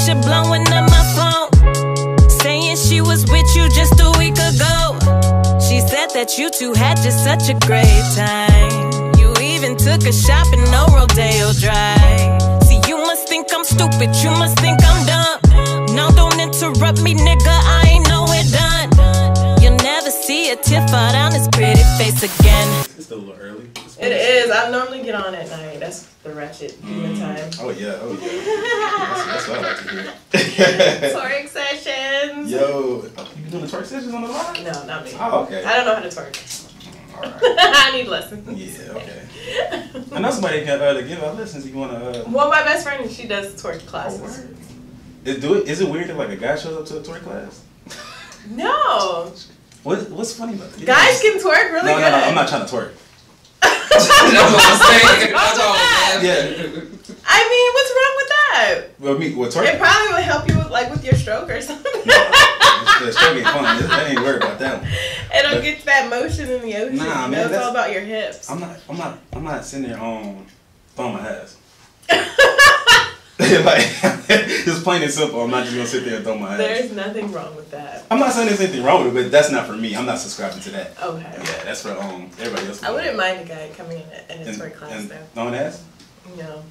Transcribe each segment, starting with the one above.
Keisha blowing up my phone, saying she was with you just a week ago. She said that you two had just such a great time. You even took a shopping, no Rodeo Drive. See, you must think I'm stupid, you must think I'm dumb. No, don't interrupt me, nigga, I ain't nowhere done. You'll never see a tear fall down his pretty face again. It's still a little early. It is. I normally get on at night. That's the ratchet demon time. Oh yeah, oh yeah. That's what I like to hear. Twerk sessions. Yo, you been doing the twerk sessions on the line? No, not me. Oh, okay. I don't know how to twerk. All right. I need lessons. Yeah, okay. I know somebody can give out lessons if you want to. Well, my best friend, she does twerk classes. Is it weird if like a guy shows up to a twerk class? No. What's funny about that? Guys can twerk really good. No, I'm not trying to twerk. That's what I'm saying. That's all I'm saying. Yeah. I mean, what's wrong with that? Well, with twerk? It probably would help you with your stroke or something. The stroke ain't fun. I ain't worried about that one. It'll get that motion in the ocean. Nah, you man, know, it's all about your hips. I'm not sitting there throwing my ass. Like, just plain and simple. I'm not just gonna sit there and throw my ass. There's nothing wrong with that. I'm not saying there's anything wrong with it, but that's not for me. I'm not subscribing to that. Okay. Yeah, that's for everybody else. I wouldn't mind a guy coming in a twerk class and though. throwing ass? No.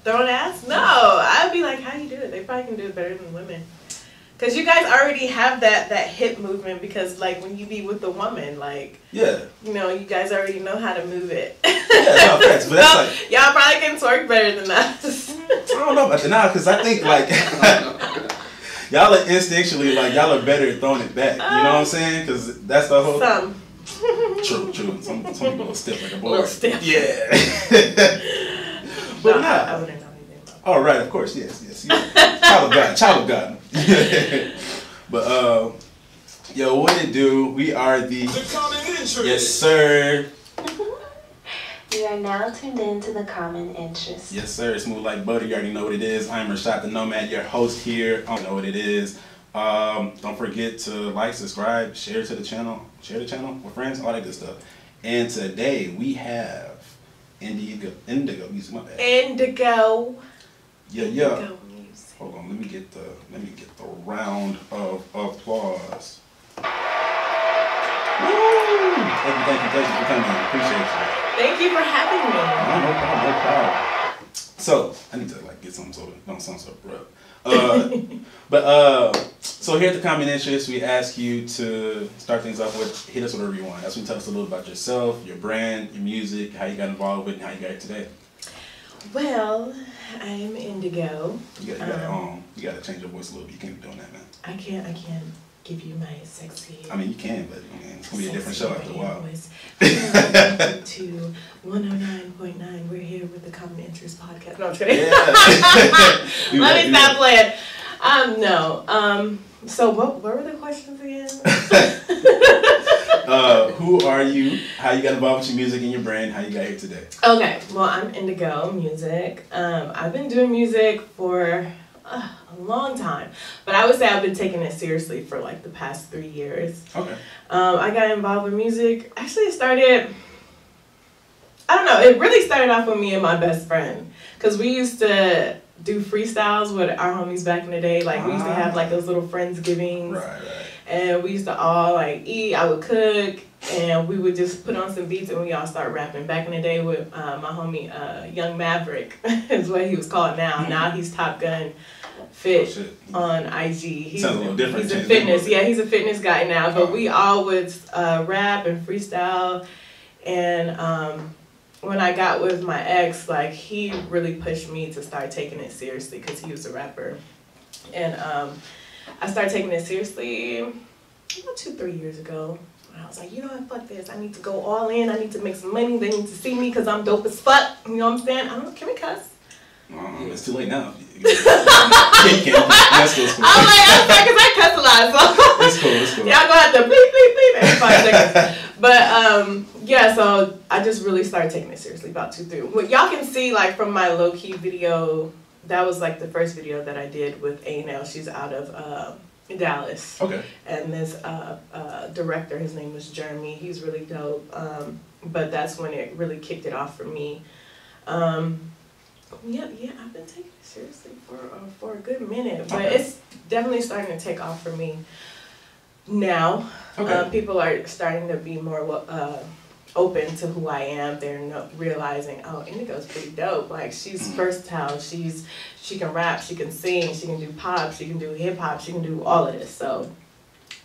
Throwing ass? No. I'd be like, how do you do it? They probably can do it better than women. Because you guys already have that hip movement because, like, when you be with the woman, like, yeah, you know, you guys already know how to move it. Yeah, no, thanks, but that's like... Y'all probably can twerk better than us. I don't know about that now, because I think, like, y'all are instinctually, like, y'all are better at throwing it back. You know what I'm saying? Because that's the whole... Some. True. Some people are stiff like a board. A little stiff. Yeah. But no, nah. I wouldn't know anything about that. Oh, right, of course, yes. Child of God. But, yo, what it do? We are the common interest. Yes, sir. You are now tuned in to the common interest. Yes, sir. Smooth like butter. You already know what it is. I'm Rashad the Nomad, your host here. I don't know what it is. Don't forget to like, subscribe, share to the channel. Share the channel with friends, all that good stuff. And today we have Indago music. My bad. Indago. Yeah. Indago music. Hold on. Let me get the round of applause. Woo! Thank you for coming. Appreciate you. Thank you for having me. No problem. So I need to like get something so it don't sound so abrupt. So here at the Common Interest, we ask you to start things off with hit us whatever you want. That's when you tell us a little about yourself, your brand, your music, how you got involved with it, and how you got here today. Well, I'm Indago. You gotta change your voice a little bit. You can't be doing that, man. I can't give you my sexy. I mean, you can, but it's gonna be a different show after a while. Welcome to 109.9. We're here with the Common Interest podcast. No, I'm kidding. Yeah. Let me stop playing. No. So what were the questions again? Who are you? How you got involved with your music and your brand? How you got here today? Okay. Well, I'm Indago Music. I've been doing music for a long time, but I would say I've been taking it seriously for like the past 3 years. Okay. I got involved with music. Actually, it started. I don't know. It really started off with me and my best friend because we used to do freestyles with our homies back in the day. Like we used to have like those little Friendsgivings. Right. And we used to all like eat. I would cook, and we would just put on some beats, and we all start rapping. Back in the day with my homie Young Maverick is what he was called now. Now he's Top Gun Fit on IG. He's Sounds a little different. He's a fitness. Yeah, he's a fitness guy now. But we all would rap and freestyle, and when I got with my ex, like he really pushed me to start taking it seriously because he was a rapper, and I started taking it seriously about 2-3 years ago. And I was like, you know what, fuck this. I need to go all in. I need to make some money. They need to see me because I'm dope as fuck. You know what I'm saying? I don't know. Can we cuss? It's too late now. You can't. That's cool. I'm like, I'm sorry because I cuss a lot. So It's cool. y'all gonna have to bleep every 5 seconds. But yeah, so I just really started taking it seriously about 2-3. What y'all can see like from my low key video, that was like the first video that I did with A&L. She's out of Dallas. Okay. And this director, his name was Jeremy. He's really dope. But that's when it really kicked it off for me. Yeah, I've been taking it seriously for a good minute, but it's definitely starting to take off for me now. Okay. People are starting to be more open to who I am. They're realizing, oh, Indigo's pretty dope. Like, she's versatile. She can rap, she can sing, she can do pop, she can do hip hop, she can do all of this. So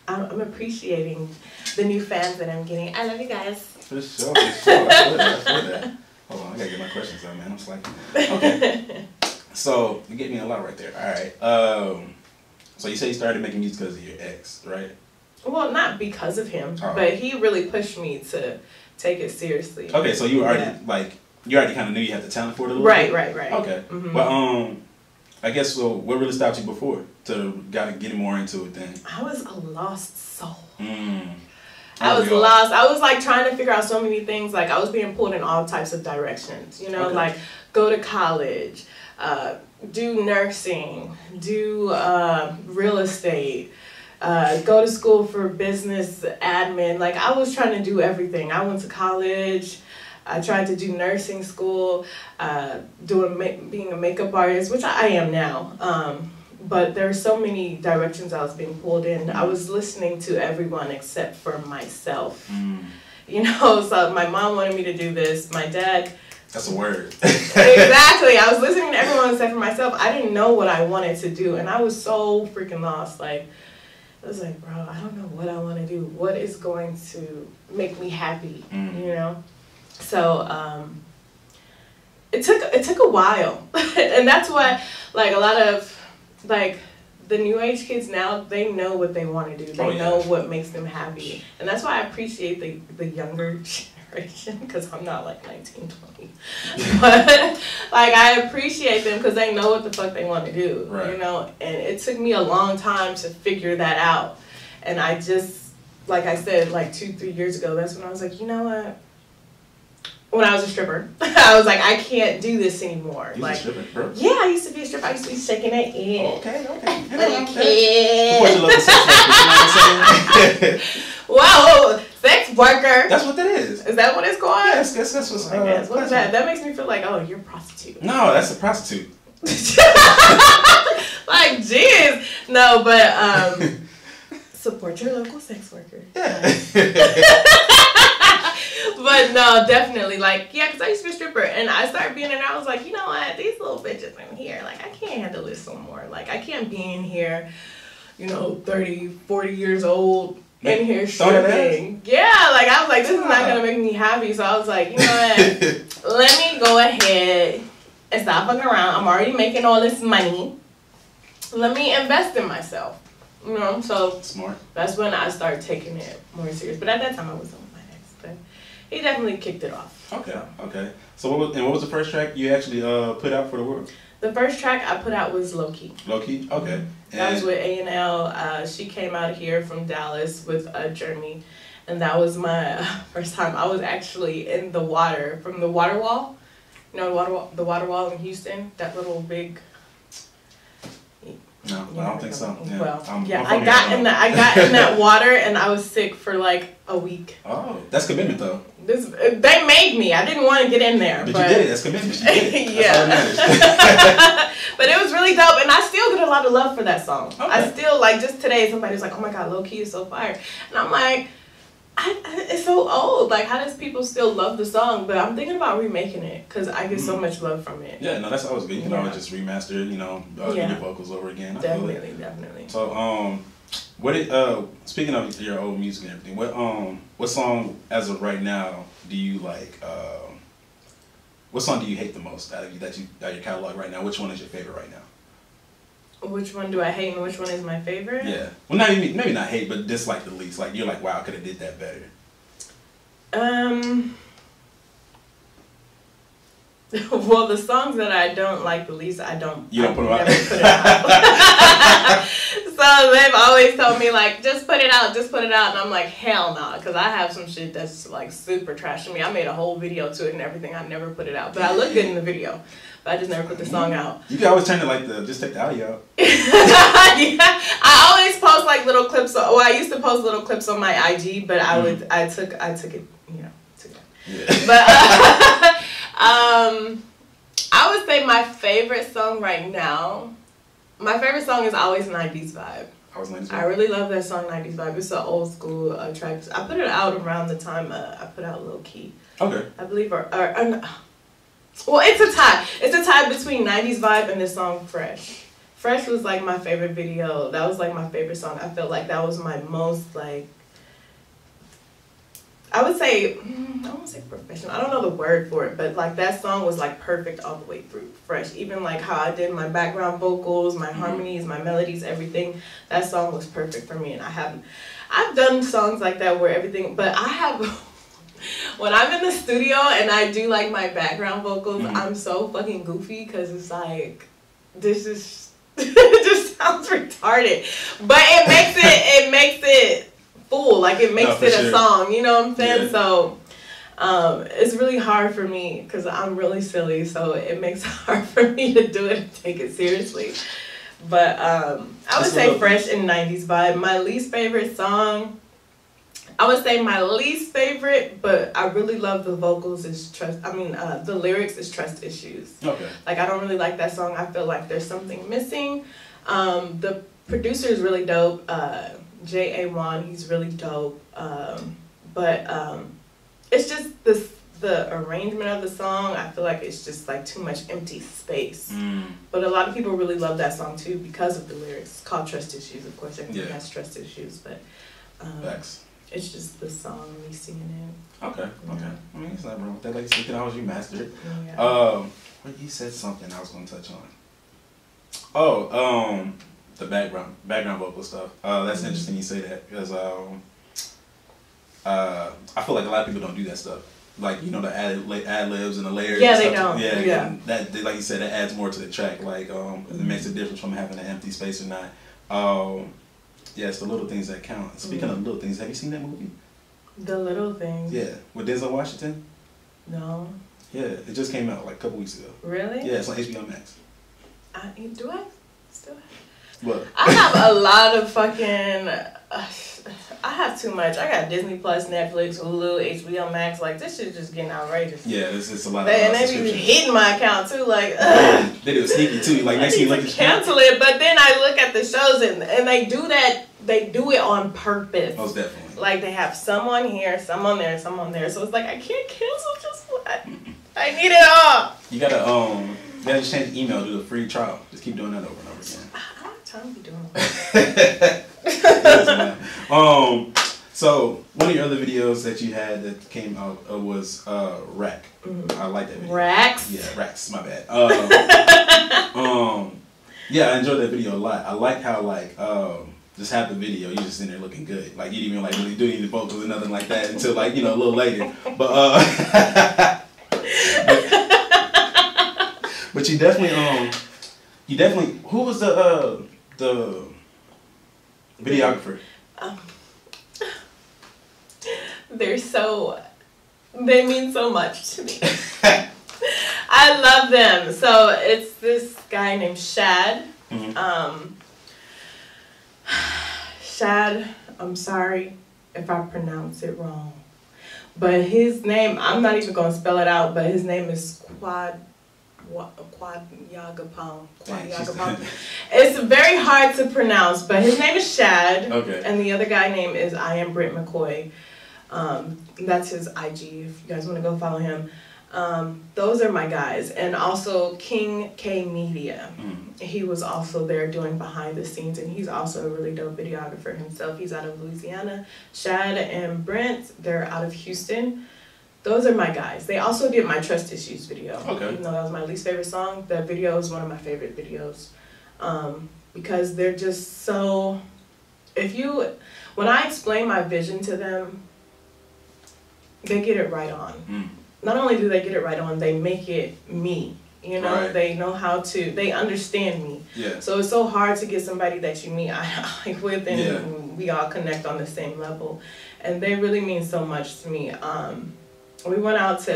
I'm appreciating the new fans that I'm getting. I love you guys. For sure. I feel that. Hold on, I gotta get my questions out, man. I'm slacking. Okay. So you get me a lot right there. All right. So you say you started making music because of your ex, right? Well, not because of him, but he really pushed me to take it seriously. Okay, so you already you already kind of knew you had the talent for it a little bit? Right. Okay. Mm-hmm. Well, I guess so. What really stopped you before to get more into it then? I was a lost soul. I was lost. I was like trying to figure out so many things. Like, I was being pulled in all types of directions. You know, like go to college, do nursing, do real estate. Go to school for business admin. Like, I was trying to do everything. I went to college. I tried to do nursing school, being a makeup artist, which I am now. But there are so many directions I was being pulled in. I was listening to everyone except for myself. You know, so my mom wanted me to do this. My dad... That's a word. Exactly. I was listening to everyone except for myself. I didn't know what I wanted to do. And I was so freaking lost. Like, I was like, bro, I don't know what I want to do. What is going to make me happy, you know? So it took a while. And that's why, like, a lot of, like, the new age kids now, they know what they want to do. They know what makes them happy. And that's why I appreciate the younger generation, because I'm not like 19, 20. But, like, I appreciate them because they know what the fuck they want to do, you know? And it took me a long time to figure that out. And I just, like I said, like 2-3 years ago, that's when I was like, you know what? When I was a stripper, I was like, I can't do this anymore. You like, a stripper, bro? Yeah, I used to be a stripper. I used to be shaking it in. Okay. Whoa, sex worker. That's what that is. Is that what it's called? Yes, that's what's. What is that? That makes me feel like, oh, you're a prostitute. No, that's a prostitute. Like, jeez. No, but support your local sex worker. Yeah. But no, definitely, like, yeah, because I used to be a stripper, and I started being in there, I was like, you know what, these little bitches in here, like, I can't handle this no more. Like, I can't be in here, you know, 30, 40 years old, in here stripping. Yeah, like, I was like, this is not going to make me happy, so I was like, you know what, let me go ahead and stop fucking around. I'm already making all this money. Let me invest in myself, you know, so smart. That's when I started taking it more serious. But at that time, I was on my ex, but he definitely kicked it off. Okay. So what was the first track you actually put out for the world? The first track I put out was Low Key. Low Key? Okay. That was with A&L. She came out here from Dallas with Jeremy, and that was my first time. I was actually in the water, from the water wall. You know, the water wall in Houston, that little big... No, I don't think so. Yeah. Well, I got in that water, and I was sick for like a week. Oh, that's commitment though. They made me. I didn't want to get in there. But you did it. That's commitment. You did it. Yeah. That's all that matters. But it was really dope, and I still get a lot of love for that song. Okay. I still, like, just today, somebody was like, oh my God, Low Key is so fire. And I'm like, it's so old. Like, how does people still love the song? But I'm thinking about remaking it because I get so much love from it. Yeah, no, that's always good. You can always just remaster it, you know, do your vocals over again. Definitely. So, speaking of your old music and everything, what song as of right now do you like? What song do you hate the most out of your catalog right now? Which one is your favorite right now? Which one do I hate and which one is my favorite? Yeah. Well, maybe not hate, but dislike the least. Like, you're like, wow, I could have did that better. Well, the songs that I don't like the least, You don't put them out? Never put it out. So they've always told me, like, just put it out. And I'm like, hell no, because I have some shit that's, like, super trash to me. I made a whole video to it and everything. I never put it out. But I look good in the video. But I just never put the song out. You can always turn it just take the audio out. Yeah. I always post like little clips. Well, I used to post little clips on my IG, but I took it, you know, took it. Yeah. But I would say my favorite song right now, my favorite song is always 90s Vibe. I really love that song, 90s Vibe. It's an old school track. I put it out around the time I put out Low Key. Okay. I believe, well, it's a tie. It's a tie between 90s Vibe and the song Fresh. Fresh was like my favorite video. That was like my favorite song. I felt like that was my most like, I would say, I won't say professional. I don't know the word for it, but like that song was like perfect all the way through. Fresh. Even like how I did my background vocals, my harmonies, my melodies, everything. That song was perfect for me. And I've done songs like that where everything, but I have, when I'm in the studio and I do like my background vocals, I'm so fucking goofy because it's like, this is, it just sounds retarded. But it makes it full, like it makes it a song, you know what I'm saying? Yeah. So it's really hard for me because I'm really silly, so it makes it hard for me to do it and take it seriously. But I would say Fresh and 90s Vibe. My least favorite song, I would say my least favorite, but I really love the vocals is the lyrics is Trust Issues. Okay. Like I don't really like that song. I feel like there's something missing. The producer is really dope. J.A.1, he's really dope, but it's just the arrangement of the song, I feel like it's just like too much empty space. But a lot of people really love that song too because of the lyrics. It's called Trust Issues, of course, everybody has trust issues, but it's just the song, me singing it. Okay. I mean, it's not wrong with that, like you can always remaster it. Yeah. But you said something I was going to touch on. The background vocal stuff. That's interesting you say that because I feel like a lot of people don't do that stuff. Like, you know, the ad libs and the layers. Yeah, and they stuff. don't. Yeah. And that, like you said, that adds more to the track. Like, it makes a difference from having an empty space or not. Yeah, it's the little things that count. Speaking of little things, have you seen that movie? The Little Things. Yeah, with Denzel Washington. No. Yeah, it just came out like a couple weeks ago. Really? Yeah, it's on HBO Max. Do I still have? What? I have a lot of fucking. I have too much. I got Disney Plus, Netflix, Hulu, HBO Max. Like this shit just getting outrageous. Yeah, it's a lot of. And they be hitting my account too. Like they do it sneaky too. Like next thing you look at cancel it, but then I look at the shows and they do that. They do it on purpose. Most definitely. Like they have someone here, someone there, someone there. So it's like I can't cancel just one. I need it all. You gotta just change the email, do the free trial. Just keep doing that over and over again. I don't have time to be doing that. So one of your other videos that you had that came out was Rack. I like that video. Racks? Yeah, Racks, my bad. Yeah, I enjoyed that video a lot. I like how just half the video you just in there looking good. Like you didn't even like really do any vocals or nothing like that until like, you know, a little later. But you definitely who was the videographer? They mean so much to me. I love them. So it's this guy named Shad. Shad, I'm sorry if I pronounce it wrong. But his name, I'm not even going to spell it out, but his name is Quadyagapong. It's very hard to pronounce, but his name is Shad. Okay. And the other guy name is I Am Britt McCoy. That's his IG if you guys want to go follow him. Those are my guys. And also King K Media. He was also there doing behind the scenes, and he's also a really dope videographer himself. He's out of Louisiana. Shad and Brent, they're out of Houston. Those are my guys. They also did my Trust Issues video. Okay. Even though that was my least favorite song, that video is one of my favorite videos. Because they're just so, when I explain my vision to them, they get it right on. Not only do they get it right on, they make it me. You know, right. They know how to, they understand me. Yeah. So it's so hard to get somebody that you meet eye with and we all connect on the same level. And they really mean so much to me. We went out to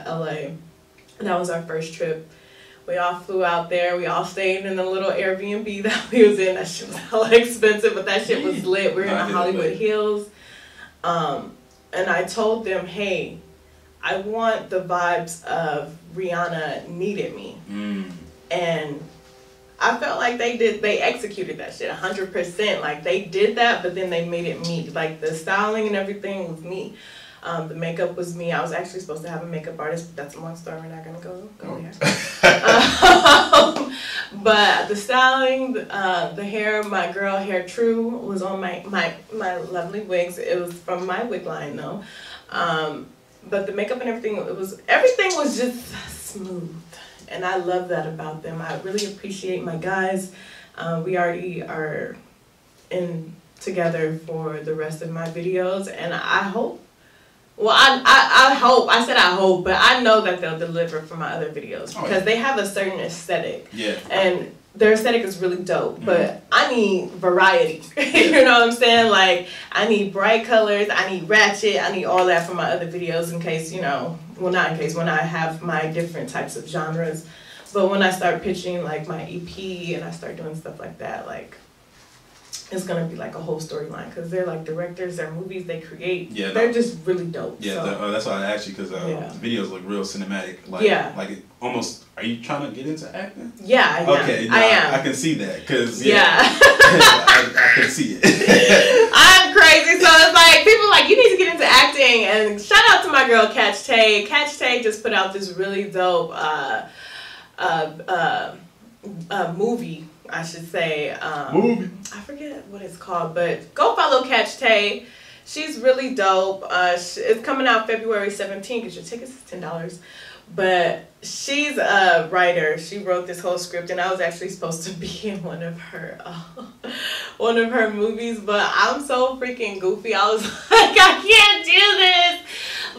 LA. That was our first trip. We all flew out there. We all stayed in the little Airbnb that we was in. That shit was hella expensive, but that shit was lit. We were in the Hollywood Hills. And I told them, hey, I want the vibes of Rihanna Needed Me. And I felt like they executed that shit 100%. Like, they did that, but then they made it me. Like, the styling and everything was me. The makeup was me. I was actually supposed to have a makeup artist, but that's a long story. We're not gonna go there. But the styling, the hair, my girl Hair True was on my lovely wigs. It was from my wig line though. But the makeup and everything was just smooth, and I love that about them. I really appreciate my guys. We already are in together for the rest of my videos, and I hope. Well, I hope. I said I hope, but I know that they'll deliver for my other videos because they have a certain aesthetic. Yeah. And their aesthetic is really dope, but I need variety. You know what I'm saying? Like, I need bright colors, I need ratchet, I need all that for my other videos in case, you know, well, not in case, when I have my different types of genres. But when I start pitching, like, my EP and I start doing stuff like that, like, it's gonna be like a whole storyline because they're like directors, their movies they create. Yeah, they're just really dope. Yeah, so. That's why I asked you because the videos look real cinematic. Like, like it almost. Are you trying to get into acting? Yeah, okay, I am. I can see that because I can see it. I'm crazy, so it's like people like you need to get into acting. And shout out to my girl Catch Tay. Catch Tay just put out this really dope movie. I should say, movie. I forget what it's called, but go follow Catch Tay. She's really dope. It's coming out February 17th. Get your tickets, it's $10. But she's a writer. She wrote this whole script, and I was actually supposed to be in one of her movies. But I'm so freaking goofy. I was like, I can't do this.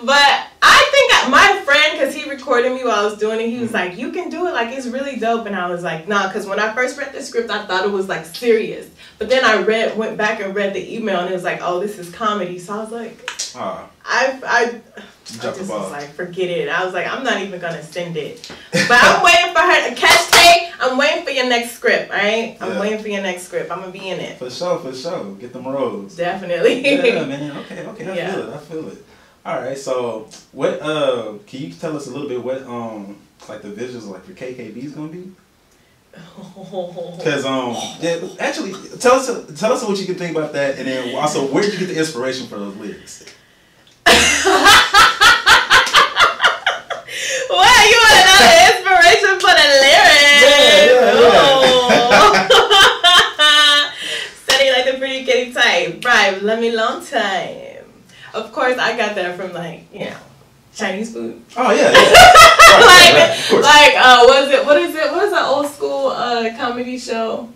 But I think my friend, because he recorded me while I was doing it, he was like, you can do it, like, it's really dope. And I was like, nah, because when I first read the script, I thought it was, like, serious. But then I went back and read the email, and it was like, oh, this is comedy. So I was like, I just was like, forget it. I was like, I'm not even going to send it. But I'm waiting for her to catch Tay. I'm waiting for your next script, all right? I'm waiting for your next script. I'm going to be in it. For sure. Get them roles. Definitely. Yeah, man. Okay. I feel it. All right, so what can you tell us a little bit what like the visuals like your KKB is gonna be? Because actually tell us what you can think about that, and then also where did you get the inspiration for those lyrics? Well, you want to know the inspiration for the lyrics? Study like the pretty kitty type, right? Love me long time. Of course, I got that from like, you know, Chinese food. Oh yeah. What is that old school comedy show?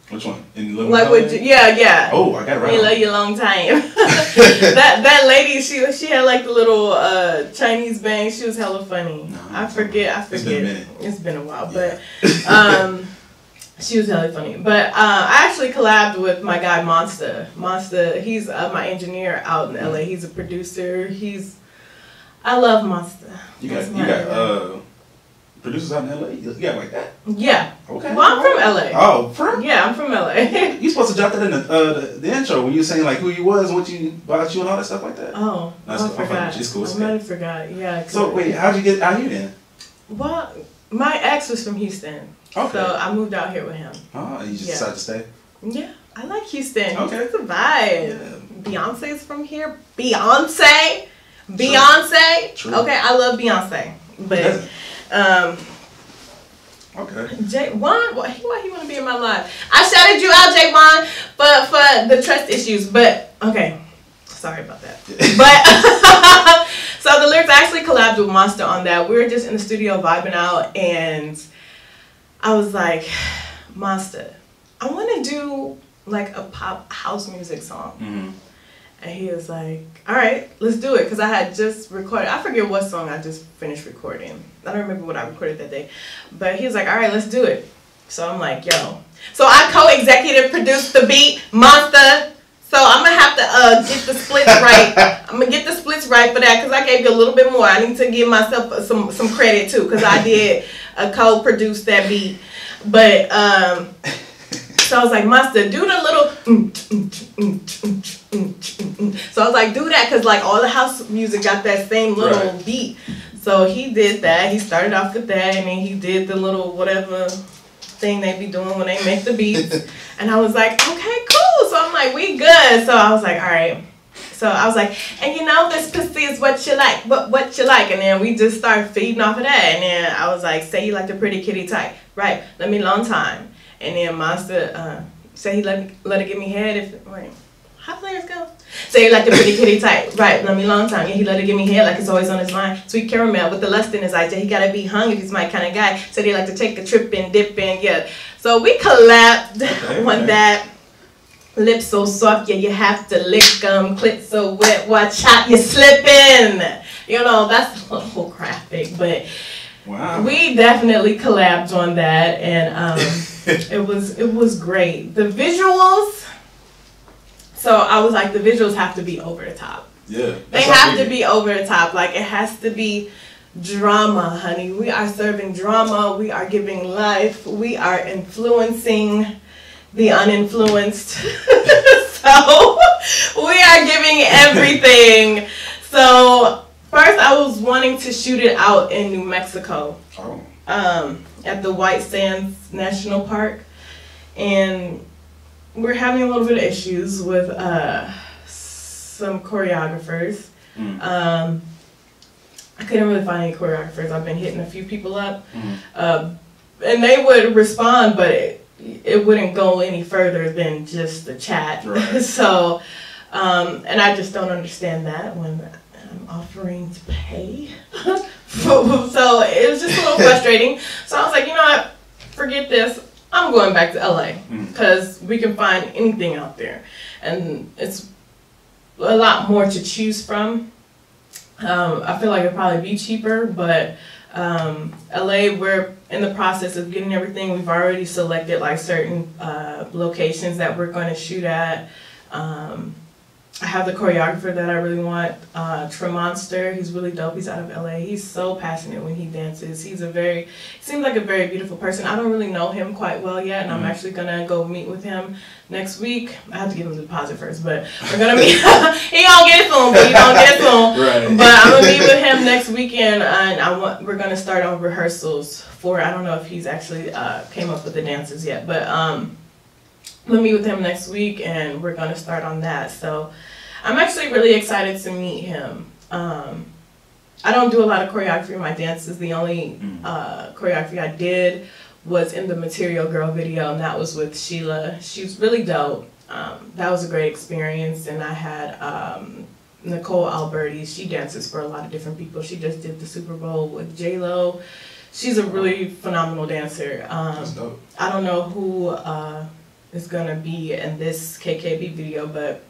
Which one? Like with yeah. Oh, I got it right. We love you long time. that lady, she had like the little Chinese bang. She was hella funny. No, I forget. It's been a while, but she was hella funny. But I actually collabed with my guy Monster. Monster, he's my engineer out in LA. He's a producer. I love Monster. You got producers out in LA? You got like that? Yeah. Okay. Well, I'm from LA. Oh, from? Yeah, I'm from LA. You supposed to drop that in the intro when you were saying like who you was, what you about you and all that stuff like that. Oh, I forgot. It's cool. I might have forgot. Yeah. So wait, how'd you get out here then? Well, my ex was from Houston. Okay. So I moved out here with him. Oh, you just decided to stay? Yeah, I like Houston. Okay. It's a vibe. Yeah. Beyonce's from here. Beyonce. True. Okay, I love Beyonce. But okay. J1, why he want to be in my life? I shouted you out, J1, for the trust issues. But okay, sorry about that. But so the lyrics, I actually collabed with Monster on that. We were just in the studio vibing out, and I was like, Monster, I want to do like a pop house music song. Mm-hmm. And he was like, all right, let's do it. Because I had just recorded, I forget what song I just finished recording. I don't remember what I recorded that day. But he was like, all right, let's do it. So I'm like, yo. So I co-executive produced the beat, Monster. So I'm going to have to get the splits right. I'm going to get the splits right for that because I gave you a little bit more. I need to give myself some credit too because I did co-produce that beat. But so I was like, Monster, do the little. So I was like, do that, because like all the house music got that same little beat. So he did that. He started off with that, and then he did the little whatever thing they be doing when they make the beats. And I was like, okay, cool. So I'm like, we good. So I was like, all right. So I was like, and you know, this pussy is what you like, what you like. And then we just started feeding off of that. And then I was like, say you like the pretty kitty type. Right, let me long time. And then Monster say he let her give me head if, wait, how players go? Say you like the pretty kitty type. Right, let me long time. Yeah, he let her give me head like it's always on his mind. Sweet caramel with the lust in his eyes. Yeah, he gotta be hung if he's my kind of guy. Said he like to take a trip and dip in, yeah. So we collabed on that. Lips so soft, yeah, you have to lick them. Clit so wet, watch out, you slipping. You know, that's a little graphic, but wow. We definitely collabed on that, and it was great. The visuals, so I was like, the visuals have to be over the top. Yeah. They have to be over the top. Like, it has to be drama, honey. We are serving drama. We are giving life. We are influencing the uninfluenced. So we are giving everything. So first I was wanting to shoot it out in New Mexico. At the White Sands National Park. And we're having a little bit of issues with some choreographers. I couldn't really find any choreographers. I've been hitting a few people up. And they would respond, but it wouldn't go any further than just the chat. Right. So, and I just don't understand that when I'm offering to pay. So it was just a little frustrating. So I was like, you know what, forget this. I'm going back to LA because we can find anything out there. And it's a lot more to choose from. I feel like it'd probably be cheaper, but LA, we're in the process of getting everything. We've already selected like certain locations that we're going to shoot at. I have the choreographer that I really want, Tremonster. He's really dope. He's out of LA. He's so passionate when he dances. Seems like a very beautiful person. I don't really know him quite well yet, and I'm actually gonna go meet with him next week. I have to give him the deposit first, but we're gonna meet. He don't get it soon, but he don't get it soon. Right. But I'm gonna meet with him next weekend, and we're gonna start on rehearsals for. I don't know if he's actually came up with the dances yet, but we'll meet with him next week, and we're gonna start on that. So I'm actually really excited to meet him. I don't do a lot of choreography in my dances. The only choreography I did was in the Material Girl video, and that was with Sheila. She's really dope. That was a great experience. And I had Nicole Alberti. She dances for a lot of different people. She just did the Super Bowl with J-Lo. She's a really phenomenal dancer. That's dope. I don't know who is gonna be in this KKB video, but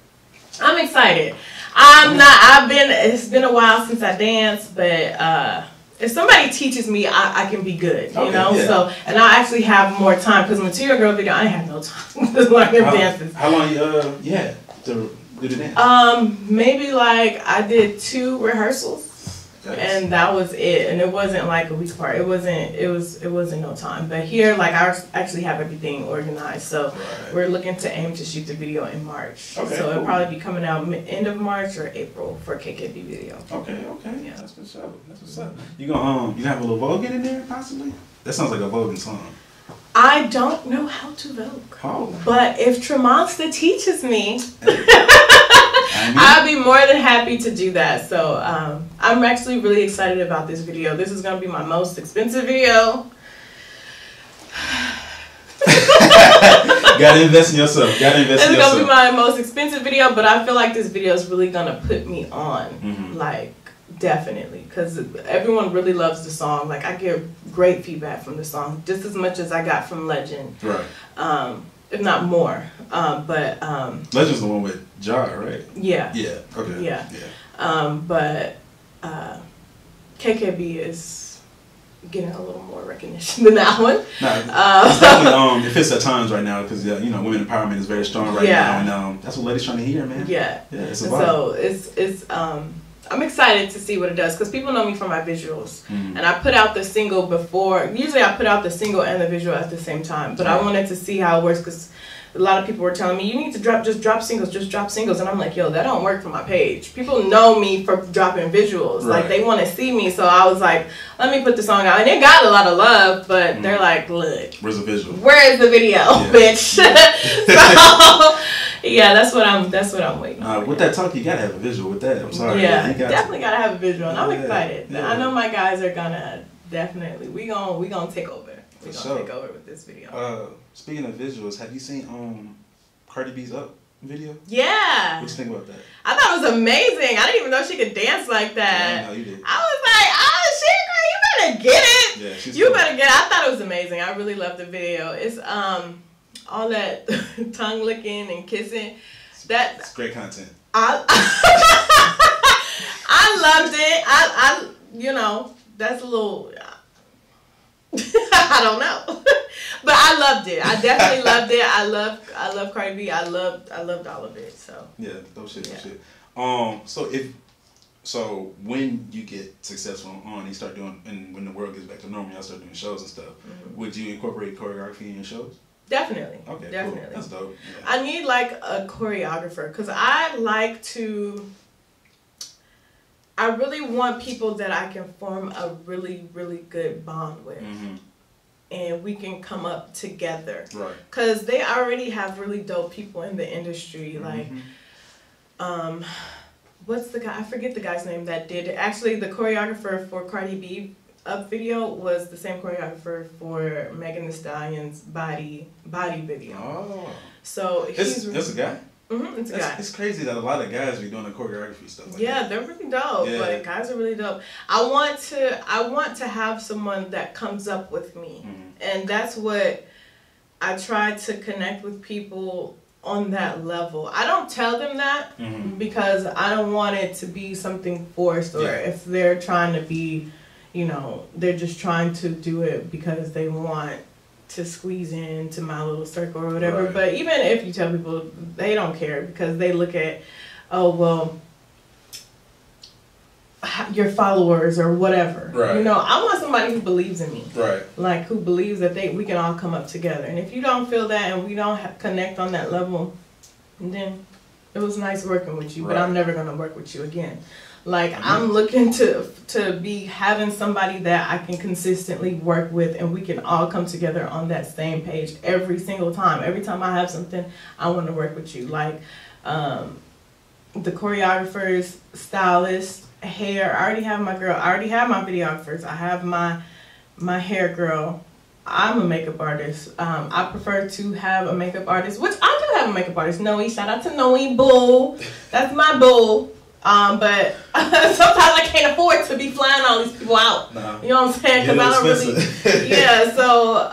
I'm excited. It's been a while since I danced, but if somebody teaches me, I can be good, you know? Yeah. So, and I actually have more time, because Material Girl video, I had no time to learn them dances. How long you had to do the dance? Maybe like I did 2 rehearsals. Nice. And that was it, and it wasn't like a week apart. It wasn't no time. But here, like, I actually have everything organized, so we're looking to aim to shoot the video in March. Okay, so it'll probably be coming out end of March or April for KKB video. Okay, yeah, that's what's up. That's what's up. You gonna you have a little voguing in there possibly? That sounds like a voguing song. I don't know how to vogue. Oh. But if Tremonster teaches me, I'd be more than happy to do that. So I'm actually really excited about this video. This is going to be my most expensive video. Gotta invest in yourself. It's going to be my most expensive video, but I feel like this video is really going to put me on. Like, definitely. Because everyone really loves the song. Like, I get great feedback from the song. Just as much as I got from Legend. Right. If not more. But Legend's the one with Jar, right? Yeah. Yeah. Okay. Yeah. But KKB is getting a little more recognition than that one. It's definitely it fits at times right now because you know, women empowerment is very strong right now, and that's what ladies trying to hear, man. Yeah. Yeah. It's a vibe. So it's I'm excited to see what it does because people know me for my visuals, and I put out the single before. Usually I put out the single and the visual at the same time, but I wanted to see how it works because a lot of people were telling me, you need to just drop singles. And I'm like, yo, that don't work for my page. People know me for dropping visuals. Right. Like, they want to see me. So I was like, let me put the song out. And it got a lot of love, but they're like, look. Where's the visual? Where is the video, bitch? So, yeah, that's what I'm waiting for. With that talk, you gotta have a visual with that. I'm sorry. Yeah, definitely gotta have a visual. And I'm Yeah. excited. Yeah. I know my guys are gonna definitely, we gonna take over. We're For gonna sure. take over with this video. Speaking of visuals, have you seen Cardi B's Up video? Yeah. What you think about that? I thought it was amazing. I didn't even know she could dance like that. Yeah, I know you did. I was like, oh shit, girl, you better get it. Yeah, she's You cool. better get it. I thought it was amazing. I really loved the video. It's all that tongue licking and kissing. It's great content. I loved it. I you know, that's a little I don't know. But I loved it. I definitely loved it. I love Cardi B. I loved all of it. So Yeah, dope shit, dope Yeah. shit. So when you get successful on, you start doing, and when the world gets back to normal, y'all start doing shows and stuff. Would you incorporate choreography in your shows? definitely. Okay, Definitely. cool. That's dope. Yeah. I need like a choreographer because I really want people that I can form a really, really good bond with. And we can come up together. Right. Because they already have really dope people in the industry. Like, what's the guy? I forget the guy's name that did it. Actually, the choreographer for Cardi B Up video was the same choreographer for Megan Thee Stallion's body video. Oh. So he's It's a guy? it's a guy. It's crazy that a lot of guys be doing the choreography stuff like Yeah, that. they're really dope. Yeah. Like, guys are really dope. I want to have someone that comes up with me. And that's what I try to connect with people on that level. I don't tell them that because I don't want it to be something forced, or if they're trying to be, you know, they're just trying to do it because they want to squeeze into my little circle or whatever. Right. But even if you tell people, they don't care because they look at, oh, well, your followers or whatever. Right. You know, I want somebody who believes in me. Right. Like, who believes that we can all come up together. And if you don't feel that and we don't connect on that level, then it was nice working with you, but I'm never going to work with you again. Like, I'm looking to be having somebody that I can consistently work with, and we can all come together on that same page every single time. Every time I have something, I want to work with you. Like, the choreographers, stylists, hair. I already have my girl. I already have my videographers. I have my hair girl. I'm a makeup artist. I prefer to have a makeup artist, which I do have a makeup artist. Noe, shout out to Noe, boo. That's my boo. But sometimes I can't afford to be flying all these people out. Nah. You know what I'm saying? Because I don't really. Yeah. So,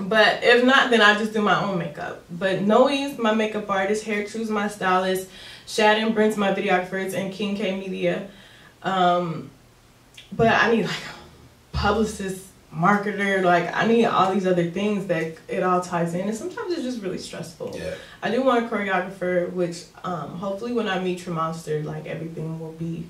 but if not, then I just do my own makeup. But Noe's my makeup artist. Hair True's my stylist. Shad and Brent's my videographers, and King K Media. But I need like a publicist, marketer. Like, I need all these other things that it all ties in, and sometimes it's just really stressful. Yeah. I do want a choreographer, which hopefully when I meet Tremonster, like, everything will be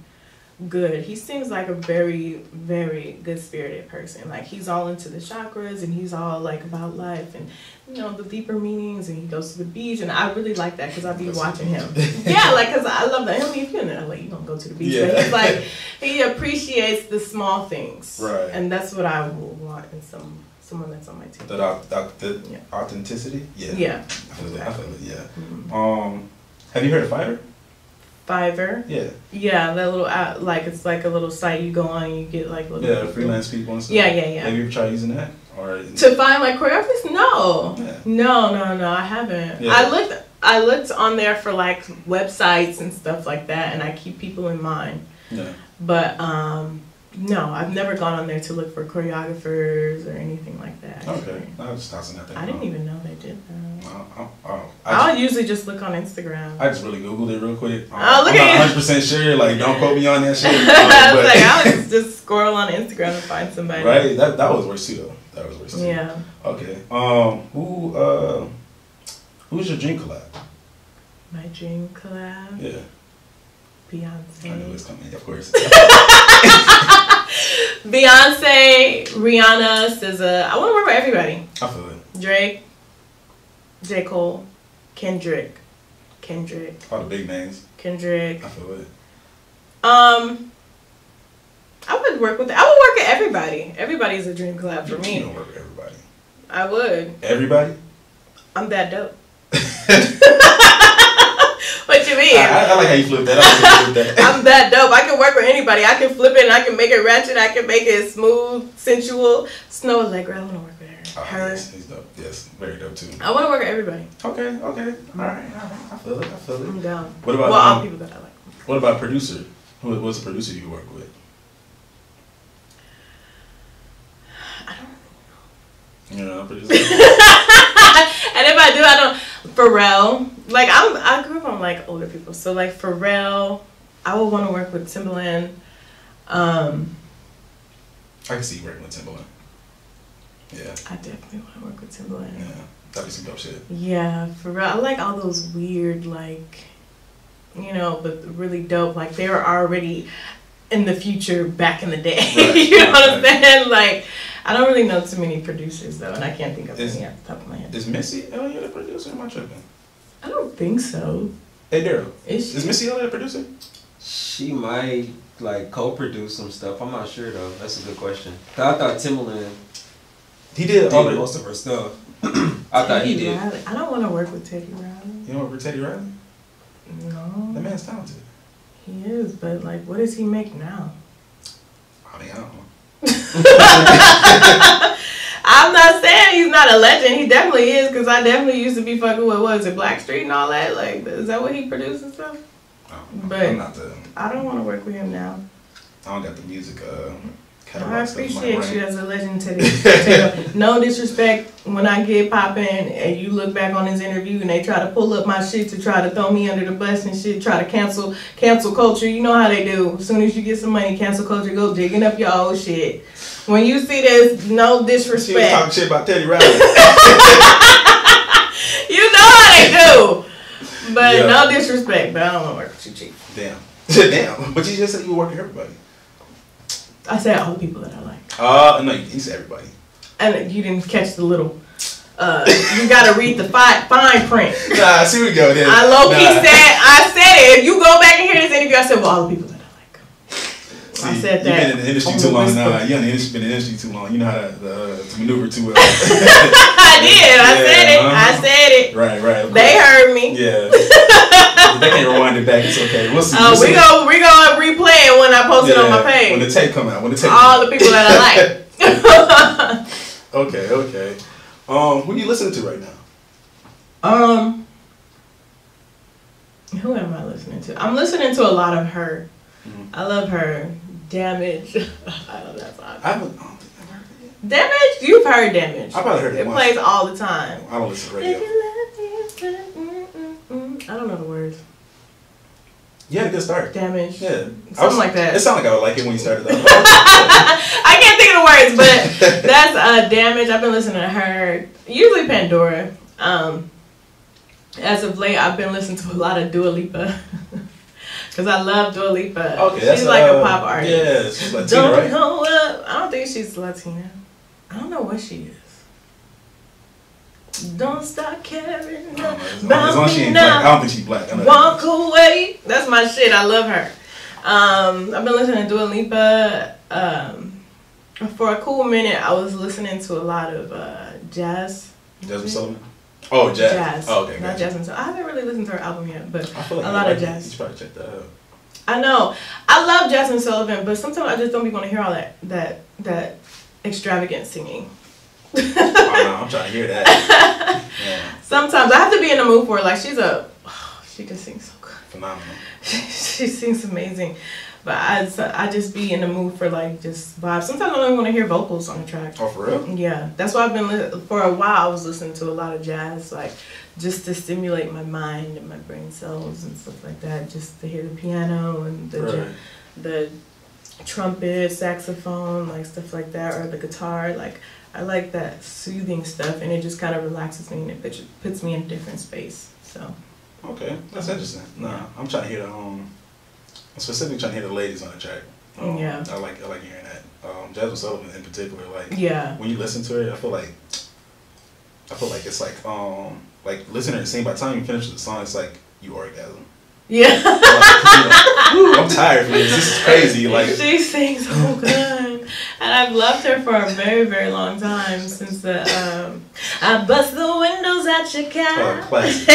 good. He seems like a very, very good spirited person. Like, he's all into the chakras, and he's all like about life and, you know, the deeper meanings, and he goes to the beach, and I really like that because I be watching him. Yeah, like, because I love that. I mean, if you're in LA, you don't go to the beach. Yeah. But he's like, he appreciates the small things. Right. And that's what I will want in someone that's on my team. That authenticity? Yeah. Yeah. I feel it, yeah. Have you heard of Fiverr? Fiverr. Yeah. Yeah, that little like, it's like a little site you go on and you get like little. Yeah, freelance people and stuff. Yeah. Have you ever tried using that? Or To find like choreographers? No. Yeah. No, I haven't. Yeah. I looked on there for like websites and stuff like that, and I keep people in mind. Yeah. But no, I've never gone on there to look for choreographers or anything like that. Okay. I was just tossing that thing. I didn't even know they did that. I usually just look on Instagram. just really Googled it real quick. Look I'm at not 100% sure. Like, don't quote me on that shit. I was like, I'll just scroll on Instagram and find somebody. Right? That was worse too, though. That was worse too. Yeah. Okay. Who's your dream collab? My dream collab? Yeah. Beyonce. I knew it was coming, of course. Beyonce, Rihanna, SZA. I want to work with everybody. I feel it. Drake. J. Cole, Kendrick. All the big names. Kendrick. I feel it. I would work with everybody. Everybody's a dream collab for me. You don't work with everybody. I would. Everybody? I'm that dope. What you mean? I like how you flip that. I'm that dope. I can work with anybody. I can flip it and I can make it ratchet. I can make it smooth, sensual. Snow Allegra, I want to work with her. Oh, yes, he's dope. Yes, very dope too. I want to work with everybody. Okay. All right. I feel it. I'm down. What about all people that I like? What about producer? What's the producer you work with? I don't You know, producer. And if I do, I don't. Pharrell, like I grew up on like older people, so like Pharrell, I would want to work with Timbaland. I can see you working with Timbaland. Yeah. I definitely want to work with Timbaland. Yeah, that'd be some dope shit. Yeah, Pharrell. I like all those weird, like, but really dope. Like they were already in the future back in the day. Right. You know what I'm saying? Like. I don't really know too many producers though, and I can't think of any off the top of my head. Is Missy Elliott a producer? Am I tripping? I don't think so. Hey Daryl, Is Missy Elliott a producer? She might like co-produce some stuff. I'm not sure though. That's a good question. 'Cause I thought Timbaland He did did most of her stuff. I thought he did. Riley. I don't want to work with Teddy Riley. You don't work with Teddy Riley? No. That man's talented. He is, but like, what does he make now? I mean, I don't know. I'm not saying he's not a legend. He definitely is, because I definitely used to be fucking with, what was it, Blackstreet and all that? Like, is that what he produced and stuff? But I'm not I don't want to work with him now. I don't got the music catalog I stuff in my appreciate brain. you as a legend today. No disrespect when I get popping and you look back on his interview and they try to pull up my shit to try to throw me under the bus and shit, try to cancel culture. You know how they do. As soon as you get some money, cancel culture go digging up your old shit. When you see this, no disrespect. She was talking shit about Teddy Riley. You know how they do. But yeah. No disrespect, but I don't want to work with you, Chief. Damn. Damn. But you just said you would work with everybody. I said all the people that I like. No, you said everybody. And you didn't catch the little, you gotta read the fine print. Nah, see we go then. I low-key I said it. If you go back and hear this interview, I said, well, all the people that I like. See, I said that. You've been in the industry too long now. You've been in the industry too long. You know how to maneuver too well. I did. I said it. Right. They heard me. Yeah. They can't rewind it back. It's okay. We'll see. We gonna replay it when I post it on my page. When the tape come out. All the people that I like. Okay. Who you listening to right now? Who am I listening to? I'm listening to a lot of her. Mm-hmm. I love her. Damage. I don't know that song. I don't think I've heard it yet. Damage? You've heard Damage. I probably heard it It once. plays all the time. I don't listen to radio. I don't know the words. You had a good start. Damage. Yeah. Something like that. It sounded like I would like it when you started off. I can't think of the words, but that's Damage. I've been listening to her. Usually Pandora. As of late, I've been listening to a lot of Dua Lipa. Because I love Dua Lipa. Okay, she's like a pop artist. Yeah, she's Latina, right? I don't think she's Latina. I don't know what she is. Don't stop caring about me now. I don't think she's black. Walk away. That's my shit. I love her. I've been listening to Dua Lipa. For a cool minute, I was listening to a lot of jazz. Jasmine Sullivan? Oh, jazz. Oh, okay. Not Jasmine Sullivan. I haven't really listened to her album yet, but I feel like a lot of jazz. You should probably check that out. I know. I love Jasmine Sullivan, but sometimes I just don't be want to hear all that extravagant singing. Oh, no, I'm trying to hear that. Yeah. Sometimes I have to be in the mood for it. Like she just sings so good. Phenomenal. She sings amazing. But I just be in the mood for like just vibes. Sometimes I don't even want to hear vocals on the track. Oh, for real? Yeah. That's why I've been, for a while I was listening to a lot of jazz, like just to stimulate my mind and my brain cells and stuff like that. Just to hear the piano and the trumpet, saxophone, like stuff like that, or the guitar. Like I like that soothing stuff, and it just kind of relaxes me and it puts me in a different space. So. Okay, that's interesting. Nah, I'm trying to hear I'm specifically trying to hear the ladies on the track. Yeah. I like hearing that. Jasmine Sullivan in particular, like yeah. when you listen to her, I feel like it's like like listening and sing. By the time you finish the song, it's like you orgasm. Yeah. Like, I'm tired, man. This is crazy. Like she sings so good, and I've loved her for a very, very long time since the I bust the windows out your car. Classic.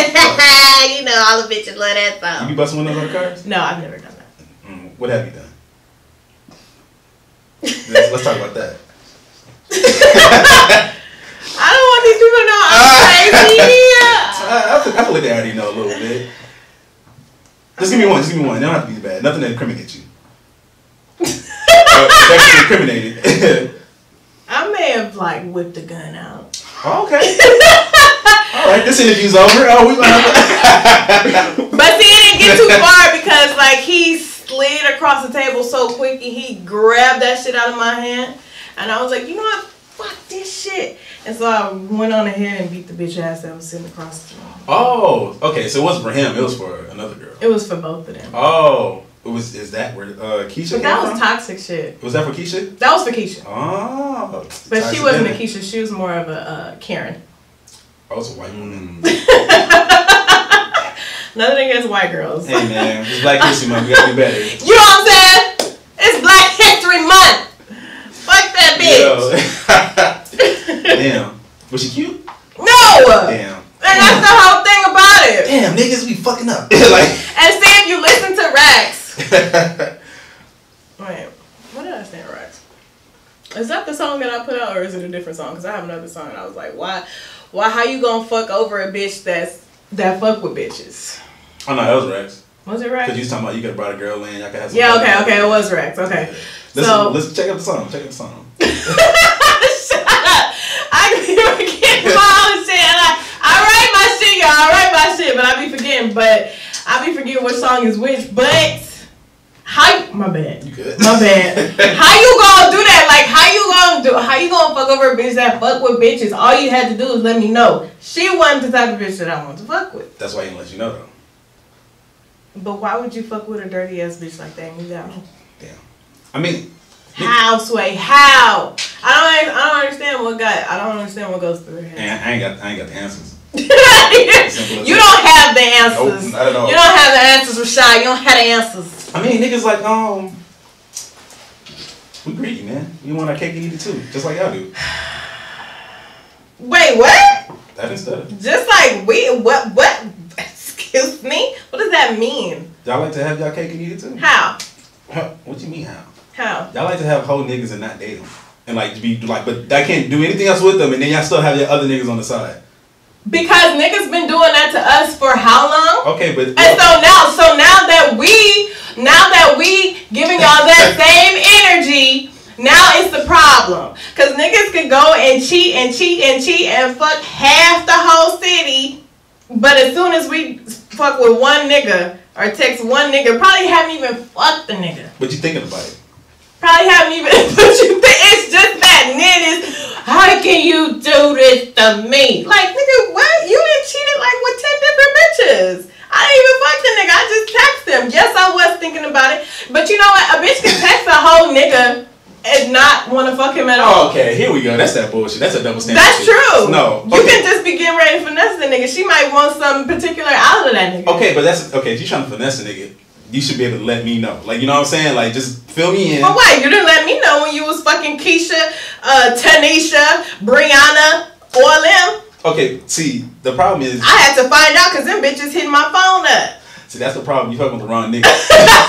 You know all the bitches love that song. You be busting windows on the cars? No, I've never done that. What have you done? Let's talk about that. I don't want these people to know I'm crazy. I feel like they already know a little bit. Just give me one. Just give me one. They don't have to be bad. Nothing that incriminates you. That's incriminated. I may have like whipped a gun out. Oh, okay. All right. This interview's over. Oh, we gonna have to... But see, it didn't get too far because like he slid across the table so quick and he grabbed that shit out of my hand, and I was like, you know what? Fuck this shit. And so I went on ahead and beat the bitch ass that was sitting across the room. Oh, okay. So it wasn't for him. It was for another girl. It was for both of them. Oh, it was. Is that where Keisha? But that was toxic shit. Was that for Keisha? That was for Keisha. Oh, but she wasn't a Keisha. She was more of a Karen. Oh, it's a white woman. Nothing against white girls. Hey man, it's Black History Month. We gotta be better. You know what I'm saying? It's Black History Month. Fuck that bitch. Damn. Was she cute? No. Damn. And that's the whole thing about it. Damn, niggas be fucking up. Like. And see, if you listen to Rex. Wait, what did I say, Rex? Is that the song that I put out, or is it a different song? Because I have another song, and I was like, why? How you gonna fuck over a bitch that fuck with bitches? Oh no, that was Rex. Was it Rex? Because you was talking about you could have brought a girl in, y'all could have some. Yeah, okay, it was Rex. Okay. Yeah. Let's check out the song. Check out the song. Shut up! I be forgetting my own shit. I write my shit, y'all. I write my shit, but I be forgetting. But I be forgetting which song is which. But my bad. You good? My bad. How you gonna do that? Like how you gonna fuck over a bitch that fuck with bitches? All you had to do is let me know. She wasn't the type of bitch that I want to fuck with. That's why he didn't let you know though. But why would you fuck with a dirty ass bitch like that and you got me? Damn. I mean, how, Sway? How? I don't understand what goes through her head. I ain't got the answers. You don't have the answers. Nope, not at all. You don't have the answers, Rashad. You don't have the answers. I mean, niggas like we greedy, man. We want our cake and eat it too, just like y'all do. Wait, what? That instead of. Just like what? Excuse me? What does that mean? Y'all like to have y'all cake and eat it too? How? What you mean how? How? Y'all like to have whole niggas and not date them. And like be like, but I can't do anything else with them, and then y'all still have your other niggas on the side. Because niggas been doing that to us for how long? Okay, but and so now that we giving y'all that same energy, now it's the problem. Cause niggas can go and cheat and fuck half the whole city, but as soon as we fuck with one nigga or text one nigga, probably haven't even fucked the nigga. But you thinking about it. Probably haven't even, but you think it's just that. And then it's, how can you do this to me? Like, nigga, what? You done cheated like with 10 different bitches. I didn't even fuck the nigga. I just text him. Yes, I was thinking about it. But you know what? A bitch can text a whole nigga and not want to fuck him at all. Oh, okay, here we go. That's that bullshit. That's a double standard. That's true. No. You can just be getting ready to finesse the nigga. She might want something particular out of that nigga. Okay, but that's, okay, if you're trying to finesse a nigga, you should be able to let me know. Like, you know what I'm saying? Like, just fill me in. But wait, you didn't let me know when you was fucking Keisha, Tanisha, Brianna, all them. Okay, see, the problem is... I had to find out because them bitches hit my phone up. See, that's the problem. You fucking with the wrong nigga. Nah,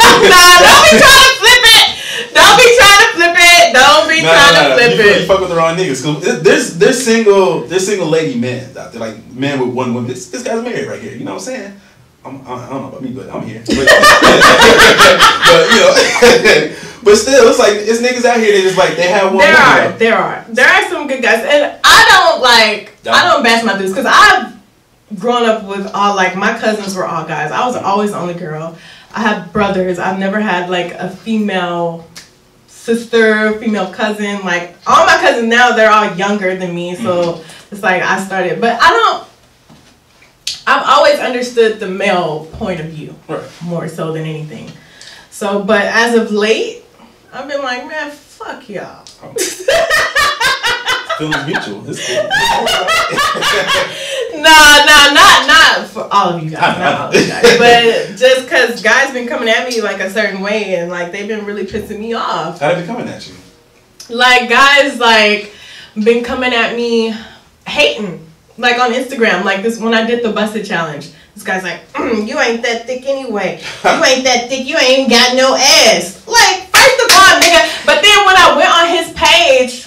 don't be trying to flip it. Don't be trying to flip it. Don't be trying to flip it. You fuck with the wrong niggas. Cause there's single lady men out there, like men with one woman. This guy's married right here. You know what I'm saying? I don't know about me, but I'm here. But, but you know, but still, it's like it's niggas out here that just like they have one. There are some good guys, and I don't bash my dudes because I've grown up with all like my cousins were all guys. I was always the only girl. I have brothers. I've never had like a female sister, female cousin. Like all my cousins now, they're all younger than me, so it's like I started, but I've always understood the male point of view more so than anything. So, but as of late, I've been like, man, fuck y'all. Feelings mutual. It's cool. not for all of you guys. Not all of you guys. But just because guys been coming at me like a certain way and like they've been really pissing me off. How they been coming at you? Like guys like been coming at me hating. Like on Instagram, like this when I did the busted challenge. This guy's like, you ain't that thick anyway. You ain't that thick. You ain't even got no ass. Like, first of all, nigga. But then when I went on his page,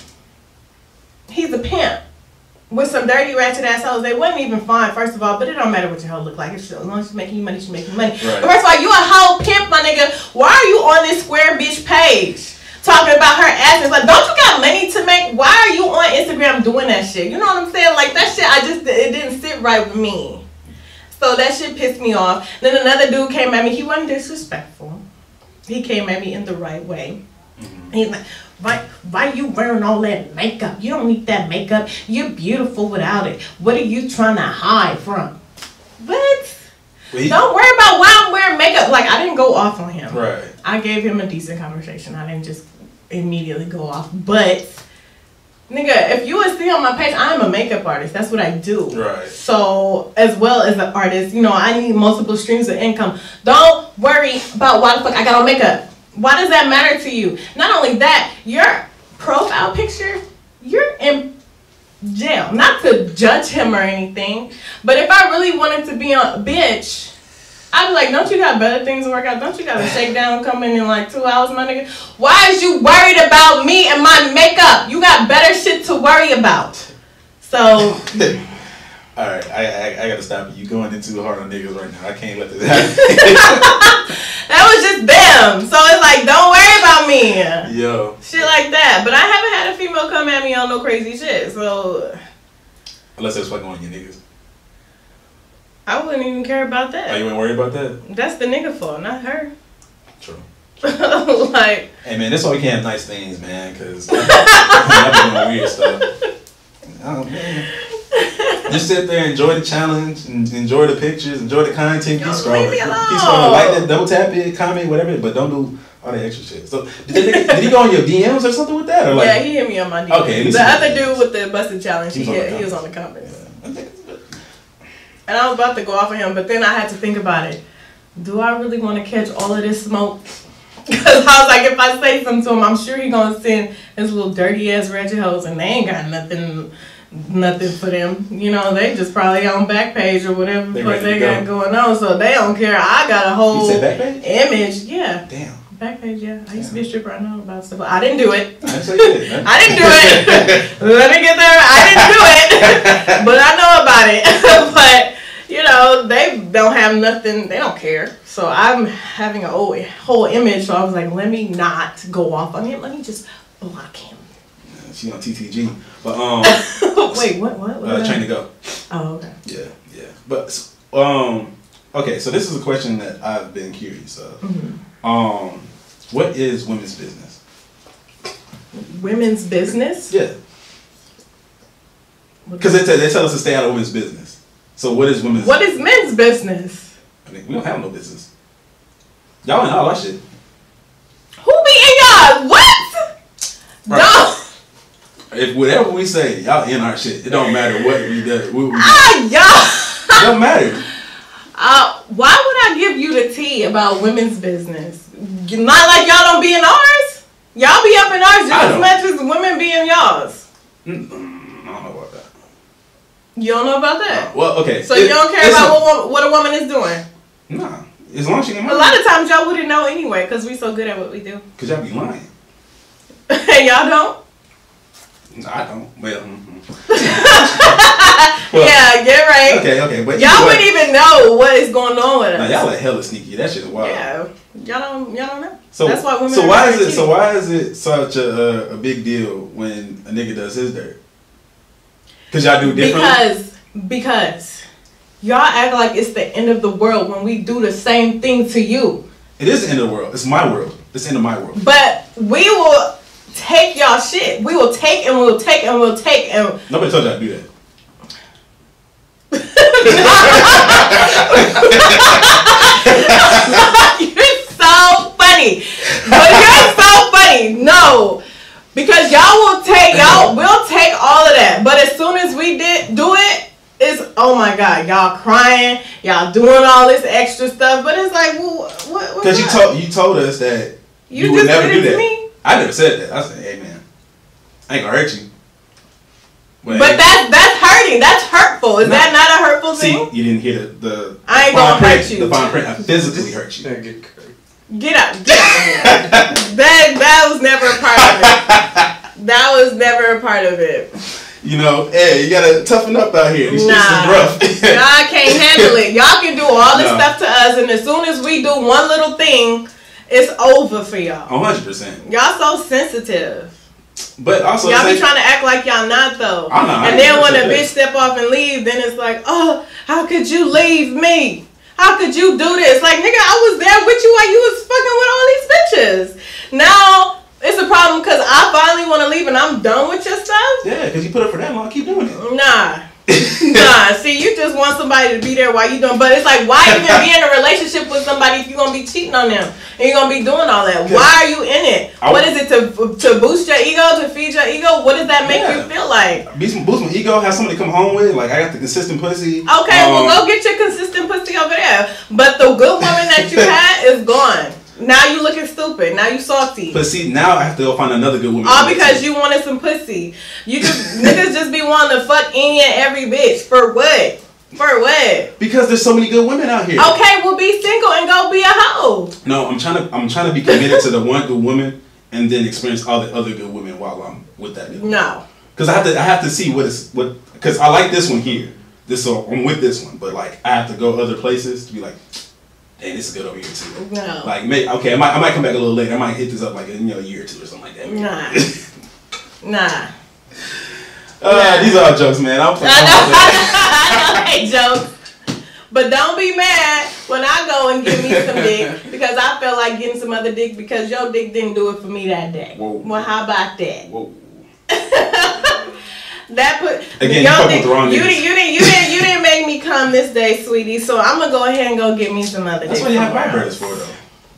he's a pimp with some dirty ratchet assholes. They wasn't even fine, first of all. But it don't matter what your hoe look like. It's as long as she's making you money, she's making money. Right. But first of all, you a hoe pimp, my nigga. Why are you on this square bitch page talking about her ass? Like, don't you got money to make? Why are you on Instagram doing that shit? You know what I'm saying? Like that shit, it didn't sit right with me. So that shit pissed me off. Then another dude came at me. He wasn't disrespectful. He came at me in the right way. He's like, why you wearing all that makeup? You don't need that makeup. You're beautiful without it. What are you trying to hide from? What? Don't worry about why I'm wearing makeup. Like, I didn't go off on him. Right. I gave him a decent conversation. I didn't just immediately go off. But, nigga, if you would see on my page, I'm a makeup artist. That's what I do. Right. So, as well as an artist, you know, I need multiple streams of income. Don't worry about why the fuck I got on makeup. Why does that matter to you? Not only that, your profile picture, you're in jail. Not to judge him or anything, but if I really wanted to be a bitch, I'd be like, don't you got better things to work out? Don't you got a shakedown coming in like 2 hours, my nigga? Why is you worried about me and my makeup? You got better shit to worry about. So... Alright, I gotta stop you. You going in too hard on niggas right now. I can't let this happen. That was just them. So it's like, don't worry about me. Yo. Shit like that. But I haven't had a female come at me on no crazy shit. So... Unless it's fucking one of your niggas. I wouldn't even care about that. Oh, you ain't worried about that? That's the nigga fault, not her. True. Like... Hey, man, that's why we can't have nice things, man. Because I'm doing weird stuff. Oh, man. Just sit there, enjoy the challenge, and enjoy the pictures, enjoy the content. Keep scrolling. Keep scrolling. Like that, double tap it, comment, whatever, but don't do all that extra shit. So, did he go on your DMs or something with that? Or like, yeah, he hit me on my DMs. Okay. The other dude with the busted challenge, he was on the comments. Yeah. And I was about to go off of him, but then I had to think about it. Do I really want to catch all of this smoke? Because I was like, if I say something to him, I'm sure he's going to send his little dirty ass ratchet hoes, and they ain't got nothing for them. You know, they just probably on Backpage or whatever they got going on, so they don't care. I got a whole image. Yeah. Damn. Backpage, yeah. I used to be a stripper. I know about stuff. I didn't do it. I didn't do it. Let me get there. I didn't do it. But I know about it. But, you know, they don't have nothing. They don't care. So I'm having a whole image. So I was like, let me not go off on him. Let me just block him. She on TTG. But, wait, what? Train to Go. Oh, okay. Yeah. But, okay, so this is a question that I've been curious of. Mm-hmm. What is women's business? Women's business? Yeah. Because they tell us to stay out of women's business. So what is women's? What is men's business? I mean, we don't have no business. Y'all in all our shit. Who be in y'all? What? Right. No. If whatever we say, y'all in our shit. It don't matter what we do. Y'all. It don't matter. Why would I give you the tea about women's business? Not like y'all don't be in ours. Y'all be up in ours just as much as women be in y'all's. I don't know about that. You don't know about that? Well, okay. So you don't care about what a woman is doing? Nah. As long as she can. A lot of times y'all wouldn't know anyway because we so good at what we do. Because y'all be lying. Y'all don't? I don't. Well, yeah, get right. Okay, but y'all wouldn't even know what is going on with us. Nah, y'all are hella sneaky. That shit is wild. Yeah, y'all don't know. So that's why women. So why is it such a big deal when a nigga does his dirt? Because y'all do differently. Because y'all act like it's the end of the world when we do the same thing to you. It is the end of the world. It's my world. It's the end of my world. But we will take y'all shit. We will take and we'll take and we'll take and... Nobody told y'all to do that. You're so funny. But you're so funny. No. Because we'll take all of that. But as soon as we do it, it's, oh my Like, y'all crying, y'all doing all this extra stuff, but it's like, well, what? Because you told us that you would never do that. Me? I never said that. I said, hey man, I ain't gonna hurt you. But that's hurting. That's hurtful. Is that not a hurtful thing? See, you didn't hear the I ain't gonna hurt you. The fine print. I physically hurt you. Get out. That was never a part of it. That was never a part of it. You know, hey, you gotta toughen up out here. These shits is rough. Y'all can't handle it. Y'all can do all this stuff to us, and as soon as we do one little thing, it's over for y'all. 100%. Y'all so sensitive. But also, y'all be trying to act like y'all not though. I'm not. And then when a bitch step off and leave, then it's like, oh, how could you leave me? How could you do this? Like, nigga, I was there with you while you was fucking with all these bitches. Now it's a problem because I finally want to leave and I'm done with your stuff. Yeah, because you put up for that long, keep doing it. Nah. Nah, see, you just want somebody to be there while you doing, but it's like, why even be in a relationship with somebody if you're gonna be cheating on them and you're gonna be doing all that? Why are you in it? What is it, to boost your ego, to feed your ego? What does that make you feel like? Boost my ego, have somebody come home with, like, I got the consistent pussy. Okay, well go get your consistent pussy over there. But the good woman that you had is gone. Now you looking stupid. Now you salty. But see, now I have to go find another good woman. All because you wanted some pussy. You just niggas just be wanting to fuck any and every bitch. For what? For what? Because there's so many good women out here. Okay, well be single and go be a hoe. No, I'm trying to be committed to the one good woman and then experience all the other good women while I'm with that nigga. No. Because I have to see because I like this one here. So I'm with this one, but like I have to go other places to be like, hey, this is good over here too. No. Like, I might come back a little later. I might hit this up like a year or two or something like that. Nah. These are all jokes, man. I know they jokes. But don't be mad when I go and give me some dick because I felt like getting some other dick because your dick didn't do it for me that day. Whoa. Well, how about that? Whoa. That put again. You didn't make me come this day, sweetie. So I'm gonna go ahead and go get me some other. That's what you have vibrators for, though.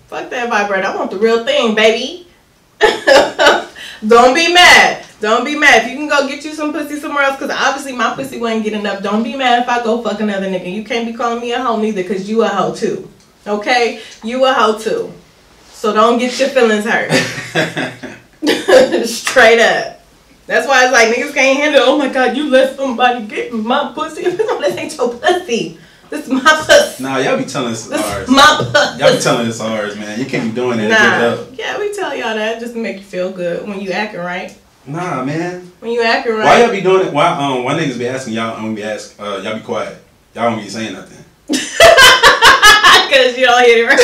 Fuck that vibrator. I want the real thing, baby. Don't be mad. Don't be mad. If you can go get you some pussy somewhere else, because obviously my pussy wasn't getting enough. Don't be mad if I go fuck another nigga. You can't be calling me a hoe neither, because you a hoe too. Okay? You a hoe too. So don't get your feelings hurt. Straight up. That's why it's like niggas can't handle. Oh my God, you let somebody get my pussy. No, this ain't your pussy. This is my pussy. Nah, y'all be telling us ours. My pussy. Y'all be telling us ours, man. You can't be doing that. Nah. Yeah, we tell y'all that just to make you feel good when you acting right. Nah, man. When you acting right. Why y'all be doing it? Why niggas be asking y'all and we ask y'all be quiet. Y'all don't be saying nothing. Cause you don't hit it right.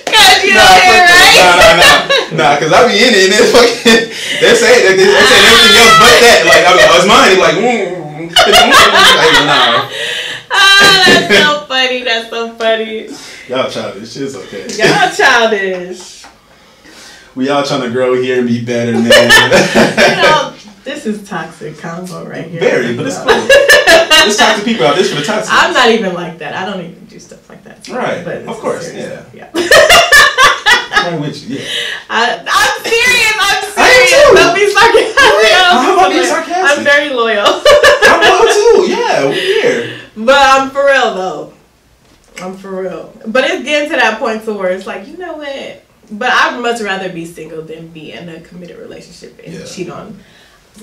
Cause you don't hit it right. Nah, cause I be in it and it's fucking they say everything else but that. Like I mean, it's mine. Like like, nah. Oh, that's so funny. That's so funny. Y'all childish. It's okay. Y'all childish. We all trying to grow here and be better, man. You know, this is toxic combo right here. Very, but it's cool. There's toxic people out there for the toxic. I'm not even like that. I don't even do stuff like that. Right. But of course. Yeah. I'm right with you. Yeah. I'm serious. Don't be sarcastic. How about being sarcastic? I'm very loyal. I'm loyal too. Yeah, we're here. But I'm for real though. I'm for real. But it's getting to that point to where it's like, you know what? But I'd much rather be single than be in a committed relationship and cheat on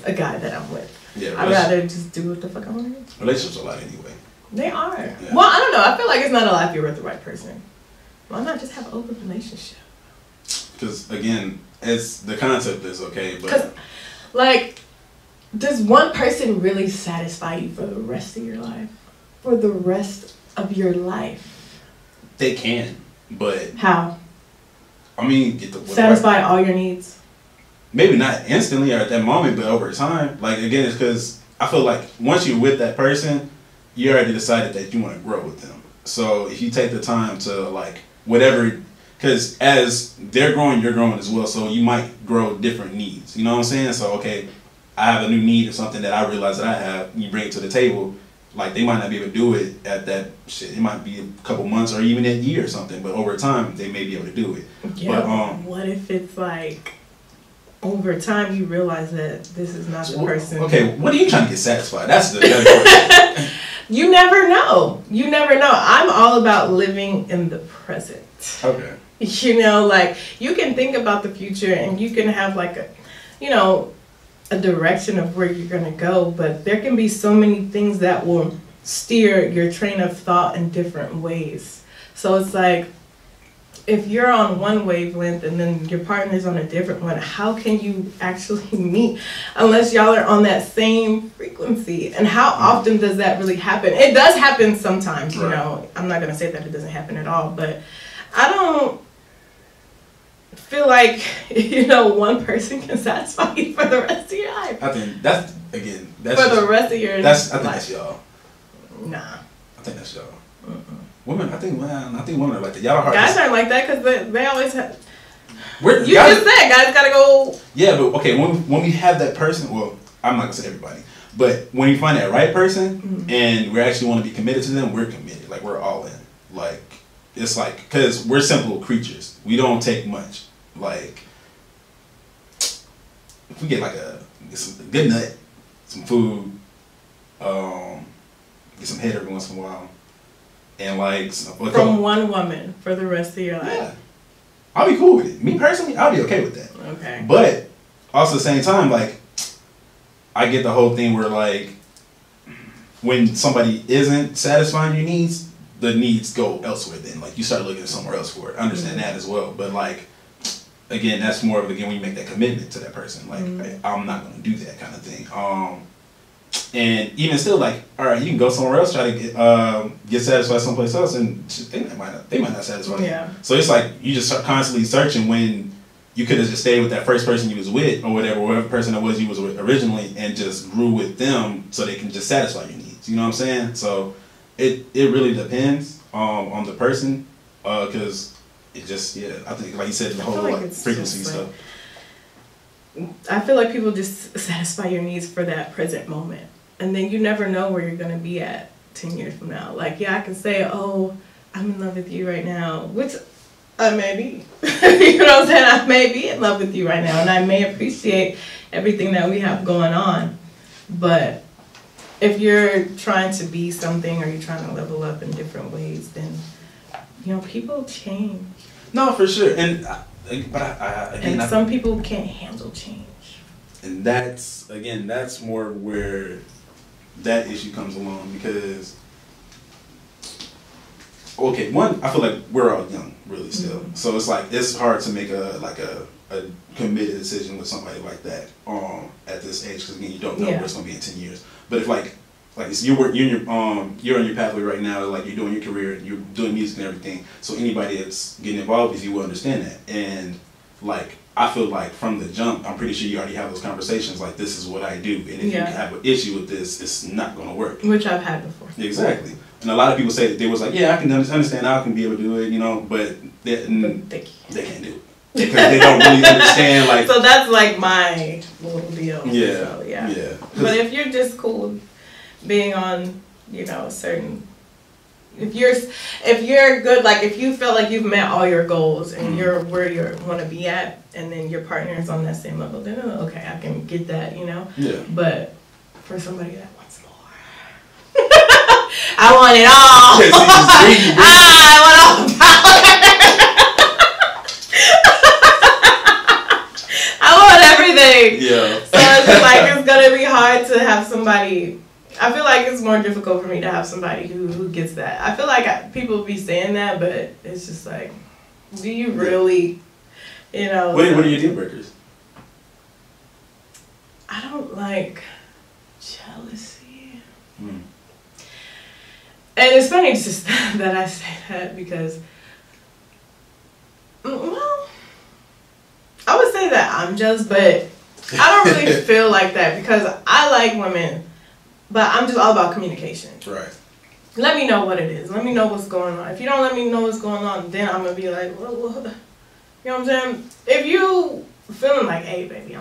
a guy that I'm with. Yeah, I'd rather just do what the fuck I want to do. Relationships are a lot anyway. They are. Yeah. Well, I don't know. I feel like it's not a lot if you're with the right person. Why not just have an open relationship? Because, again, the concept is okay, but... like, does one person really satisfy you for the rest of your life? For the rest of your life? They can, but... How? I mean, satisfy all your needs? Maybe not instantly or at that moment, but over time. Like, again, it's because I feel like once you're with that person, you already decided that you want to grow with them. So if you take the time to, like, whatever... Because as they're growing, you're growing as well. So you might grow different needs. You know what I'm saying? So, okay, I have a new need or something that I realize that I have. You bring it to the table. Like, they might not be able to do it at that shit. It might be a couple months or even a year or something. But over time, they may be able to do it. Yeah, but what if it's like over time you realize that this is not the person. Okay, what are you trying to get satisfied? That's the other question. You never know. You never know. I'm all about living in the present. Okay. You know, like, you can think about the future and you can have like a, you know, a direction of where you're going to go, but there can be so many things that will steer your train of thought in different ways. So it's like, if you're on one wavelength and then your partner's on a different one, how can you actually meet unless y'all are on that same frequency? And how often does that really happen? It does happen sometimes, you know. I'm not going to say that it doesn't happen at all, but I don't feel like, you know, one person can satisfy you for the rest of your life. I think that's, again, that's for the rest of your life. I think that's y'all. Nah. I think that's y'all. Women, I think women are like that. Y'all are hard. Guys aren't like that because they always have. You just said guys gotta go. Yeah, but okay, when we have that person, well, I'm not gonna say everybody, but when you find that right person and we actually want to be committed to them, we're committed. Like, we're all in. Like, it's like, because we're simple creatures. We don't take much. Like, if we get like a good nut, some food, get some head every once in a while. And like from one woman for the rest of your life. Yeah, I'll be cool with it. Me personally, I'll be okay with that. Okay. But also at the same time, like, I get the whole thing where like when somebody isn't satisfying your needs, the needs go elsewhere. Then like you start looking somewhere else for it. I understand that as well. But like, again, that's more of, again, when you make that commitment to that person. Like, I'm not gonna do that kind of thing. And even still, like, all right, you can go somewhere else, try to get satisfied someplace else, and they might not satisfy you. Yeah. So it's like you just start constantly searching when you could have just stayed with that first person you was with, or whatever person it was you was with originally, and just grew with them so they can just satisfy your needs. You know what I'm saying? So it really depends on the person, because it just, yeah, I think, like you said, the whole like frequency stuff. I feel like people just satisfy your needs for that present moment. And then you never know where you're going to be at 10 years from now. Like, yeah, I can say, oh, I'm in love with you right now, which I may be. You know what I'm saying? I may be in love with you right now, and I may appreciate everything that we have going on. But if you're trying to be something, or you're trying to level up in different ways, then, you know, people change. No, for sure. And again, some people can't handle change. And that's, again, that's more where that issue comes along, because, okay, one, I feel like we're all young, really, still. So it's like, it's hard to make a committed decision with somebody like that at this age, because, again, you don't know where it's going to be in 10 years. But if like you're on your pathway right now, like you're doing your career, you're doing music and everything, so anybody that's getting involved with you will understand that. And like, I feel like from the jump, I'm pretty sure you already have those conversations, like, this is what I do, and if you have an issue with this, it's not going to work. Which I've had before. Exactly. And a lot of people say that they was like, yeah, I can understand how I can be able to do it, you know, but they can't do it. Because they don't really understand, like... So that's like my little deal. Yeah. So, yeah. But if you're just cool with being on, you know, a certain... If you're good, like if you feel like you've met all your goals and you're where you want to be at, and then your partner is on that same level, then okay, I can get that, you know? Yeah. But for somebody that wants more... I want it all! I want all the power! I want everything! Yeah. So it's just like, it's gonna be hard to have somebody... I feel like it's more difficult for me to have somebody who gets that. I feel like people be saying that, but it's just like, do you really, you know? What are your deal breakers? I don't like jealousy. And it's funny just that I say that because, well, I would say that I'm jealous, but I don't really feel like that because I like women. But I'm just all about communication. Right. Let me know what it is. Let me know what's going on. If you don't let me know what's going on, then I'm going to be like, what? You know what I'm saying? If you feeling like, hey, baby,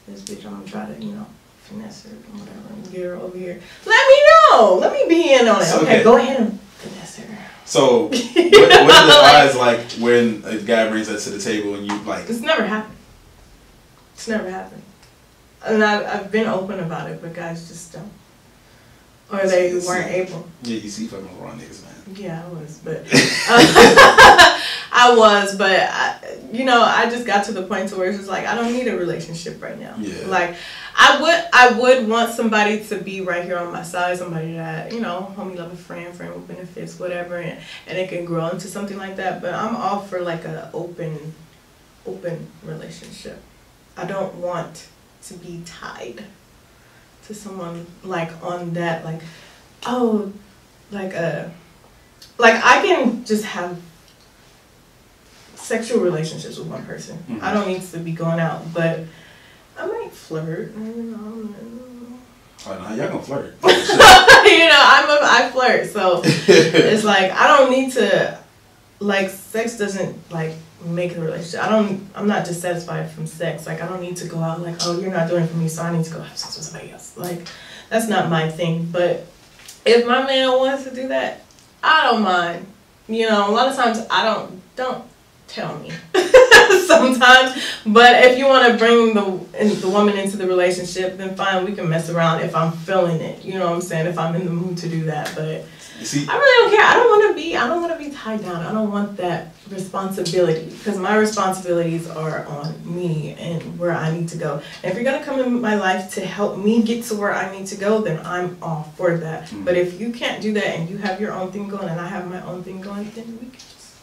this bitch, I'm going to try to, you know, finesse her or whatever and get her over here. Let me know. Let me be in on it. Okay, go ahead and finesse her. So, what are the odds, like, when a guy brings that to the table and you, like... It's never happened. It's never happened. And I've been open about it, but guys just don't. Or they weren't able. Yeah, you see fucking wrong niggas, man. Yeah, I was, but you know, I just got to the point to where it's just like I don't need a relationship right now. Yeah. Like I would want somebody to be right here on my side, somebody that, you know, homie, love a friend with benefits, whatever, and it can grow into something like that. But I'm all for like a open relationship. I don't want to be tied to someone like on that, like, oh, like I can just have sexual relationships with one person. Mm-hmm. I don't need to be going out, but I might flirt. You know, Oh no, y'all gonna flirt. you know, I flirt, so it's like I don't need to. Like, sex doesn't like make a relationship. I'm not just satisfied from sex. Like, I don't need to go out like, oh, you're not doing it for me, so I need to go have sex with somebody else. Like, that's not my thing. But if my man wants to do that, I don't mind. You know, a lot of times don't tell me sometimes. But if you want to bring the woman into the relationship, then fine, we can mess around if I'm feeling it. You know what I'm saying? If I'm in the mood to do that. But See, I really don't care. I don't want to be tied down. I don't want that responsibility, because my responsibilities are on me and where I need to go. And if you're gonna come in my life to help me get to where I need to go, then I'm all for that. Mm-hmm. But if you can't do that and you have your own thing going and I have my own thing going, then we can just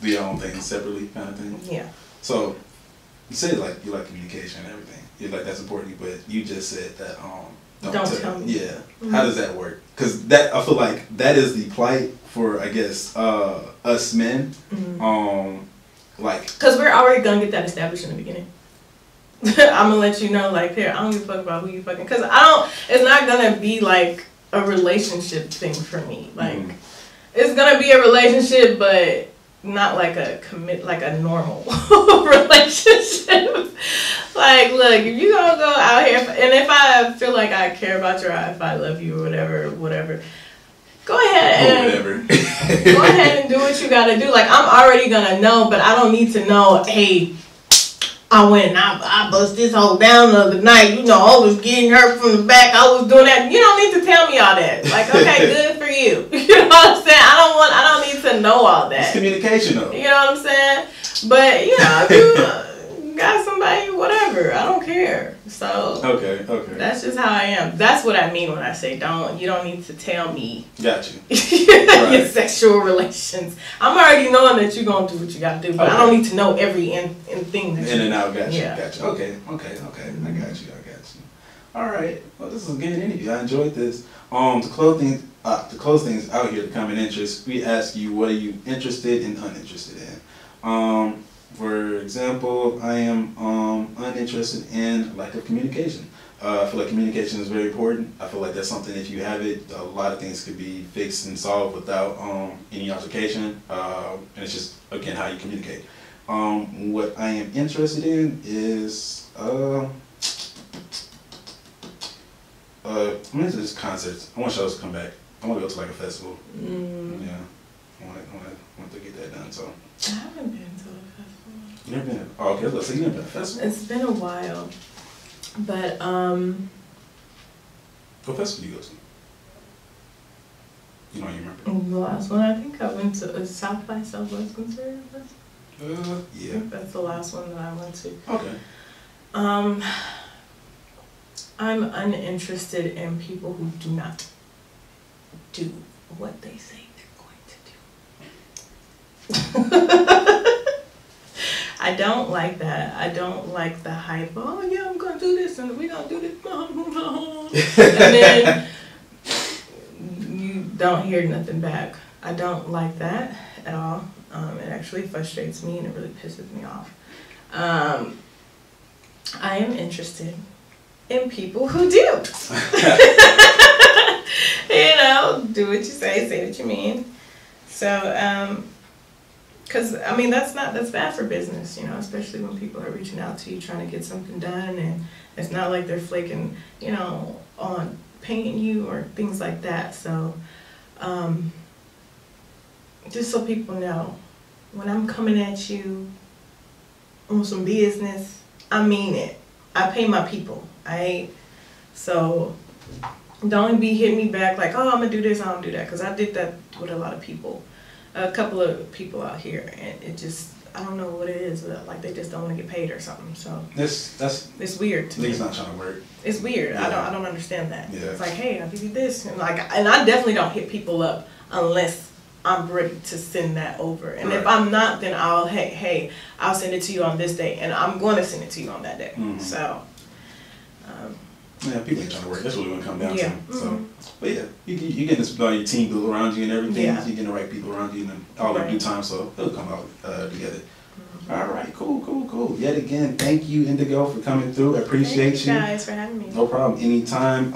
do your own thing separately, kind of thing. Yeah. So you said like you like communication and everything. You're like that's important, but you just said that don't tell me. Yeah. Mm-hmm. How does that work? Because that I feel like that is the plight for, I guess, us men. Mm-hmm. Like, because we're already gonna get that established in the beginning. I'm gonna let you know, like, here, I don't give a fuck about who you fucking. Because it's not gonna be like a relationship thing for me. Like, it's gonna be a relationship, but not like a like a normal relationship. Like, look, if you gonna go out here, and if I feel like I care about you, or if I love you, or whatever, go ahead and go ahead and do what you gotta do. Like, I'm already gonna know, but I don't need to know, hey, I went and I bust this hoe down the other night. You know, I was getting her from the back. I was doing that. You don't need to tell me all that. Like, okay, good for you. You know what I'm saying? I don't need to know all that. It's communication, though. You know what I'm saying? But, you know, if you got somebody, whatever. I don't care. So, okay. That's just how I am. That's what I mean when I say you don't need to tell me. Got you. Your sexual relations. I'm already knowing that you're going to do what you got to do, but I don't need to know every thing that in and out. Got you. Yeah. Got you. Okay. I got you. All right. Well, this is a good interview. I enjoyed this. To close things out here, the common interest, we ask you, what are you interested and uninterested in? For example, I am uninterested in lack of communication. I feel like communication is very important. I feel like that's something, if you have it, a lot of things could be fixed and solved without any altercation. And it's just, again, how you communicate. What I am interested in is, I'm into this concerts. I want shows to come back. I want to go to like a festival. Yeah, I want to get that done. So I haven't been to a festival. You never been? Oh, okay. Let's say you never been to a festival. It's been a while, but What festival do you go to? You don't even remember? The last one, I think I went to a South by Southwest concert. Yeah. I think that's the last one that I went to. Okay. I'm uninterested in people who do not do what they say they're going to do. I don't like that. I don't like the hype. Oh yeah, I'm gonna do this and we're gonna do this. And then you don't hear nothing back. I don't like that at all. It actually frustrates me and it really pisses me off. I am interested in people who do. You know, do what you say what you mean. So, because, I mean, that's bad for business, you know, especially when people are reaching out to you trying to get something done, and it's not like they're flaking, you know, on paying you or things like that. So, just so people know, when I'm coming at you on some business, I mean it. I pay my people. So don't be hitting me back like, oh, I'm gonna do this, I'm gonna do that, because I did that with a lot of people, a couple of people out here, and it just, I don't know what it is, but like they just don't want to get paid or something. So it's weird to me. Niggas not trying to work. It's weird. Yeah. I don't understand that. Yeah. It's like, hey, I'll give you this, and I definitely don't hit people up unless I'm ready to send that over. And if I'm not, then I'll I'll send it to you on this day, and I'm going to send it to you on that day. So. Yeah, people ain't trying to work. That's what we're gonna come down to. So, Mm-hmm. but yeah, you getting this your team built around you and everything. Yeah. So you getting the right people around you, and all in due time. So it'll come out together. All right, cool. Yet again, thank you, Indigo, for coming through. I appreciate Thank you guys for having me. No problem. Anytime.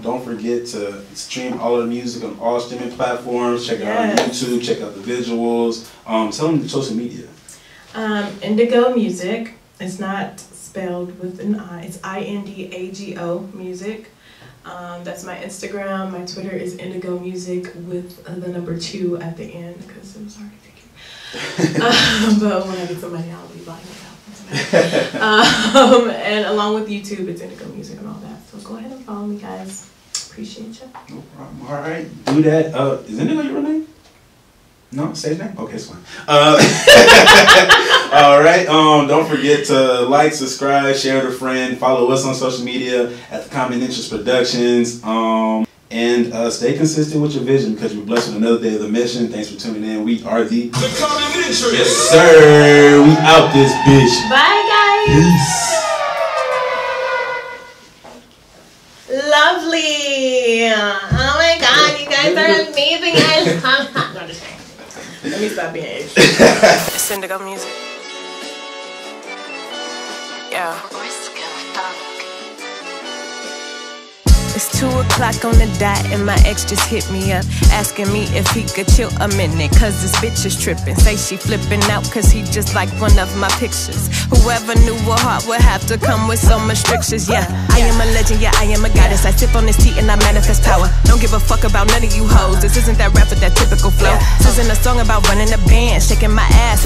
Don't forget to stream all of the music on all streaming platforms. Check it out on YouTube. Check out the visuals. Tell them the social media. Indago Music. It's not spelled with an I. It's Indago Music. That's my Instagram. My Twitter is Indago Music with the number 2 at the end because it was hard to figure. But when I get somebody, I'll be buying it out. And along with YouTube, it's Indago Music and all that. So go ahead and follow me, guys. Appreciate you. No problem. All right, do that. Is Indigo your real name? No, stage name? Okay, it's fine. All right. Don't forget to like, subscribe, share with a friend, follow us on social media at the Common Interest Productions, and stay consistent with your vision because you're blessed with another day of the mission. Thanks for tuning in. We are the Common Interest. Yes, sir. We out this bitch. Bye, guys. Lovely. Oh my God, you guys are amazing. No, I'm just kidding. Let me stop being extra. It's Indago Music. Yeah. It's 2 o'clock on the dot and my ex just hit me up asking me if he could chill a minute cause this bitch is tripping. Say she flipping out cause he just like one of my pictures. Whoever knew a heart would have to come with so much strictures. Yeah, I am a legend, yeah, I am a goddess. I sip on this tea and I manifest power. Don't give a fuck about none of you hoes. This isn't that rap with that typical flow. This isn't a song about running a band, shaking my ass.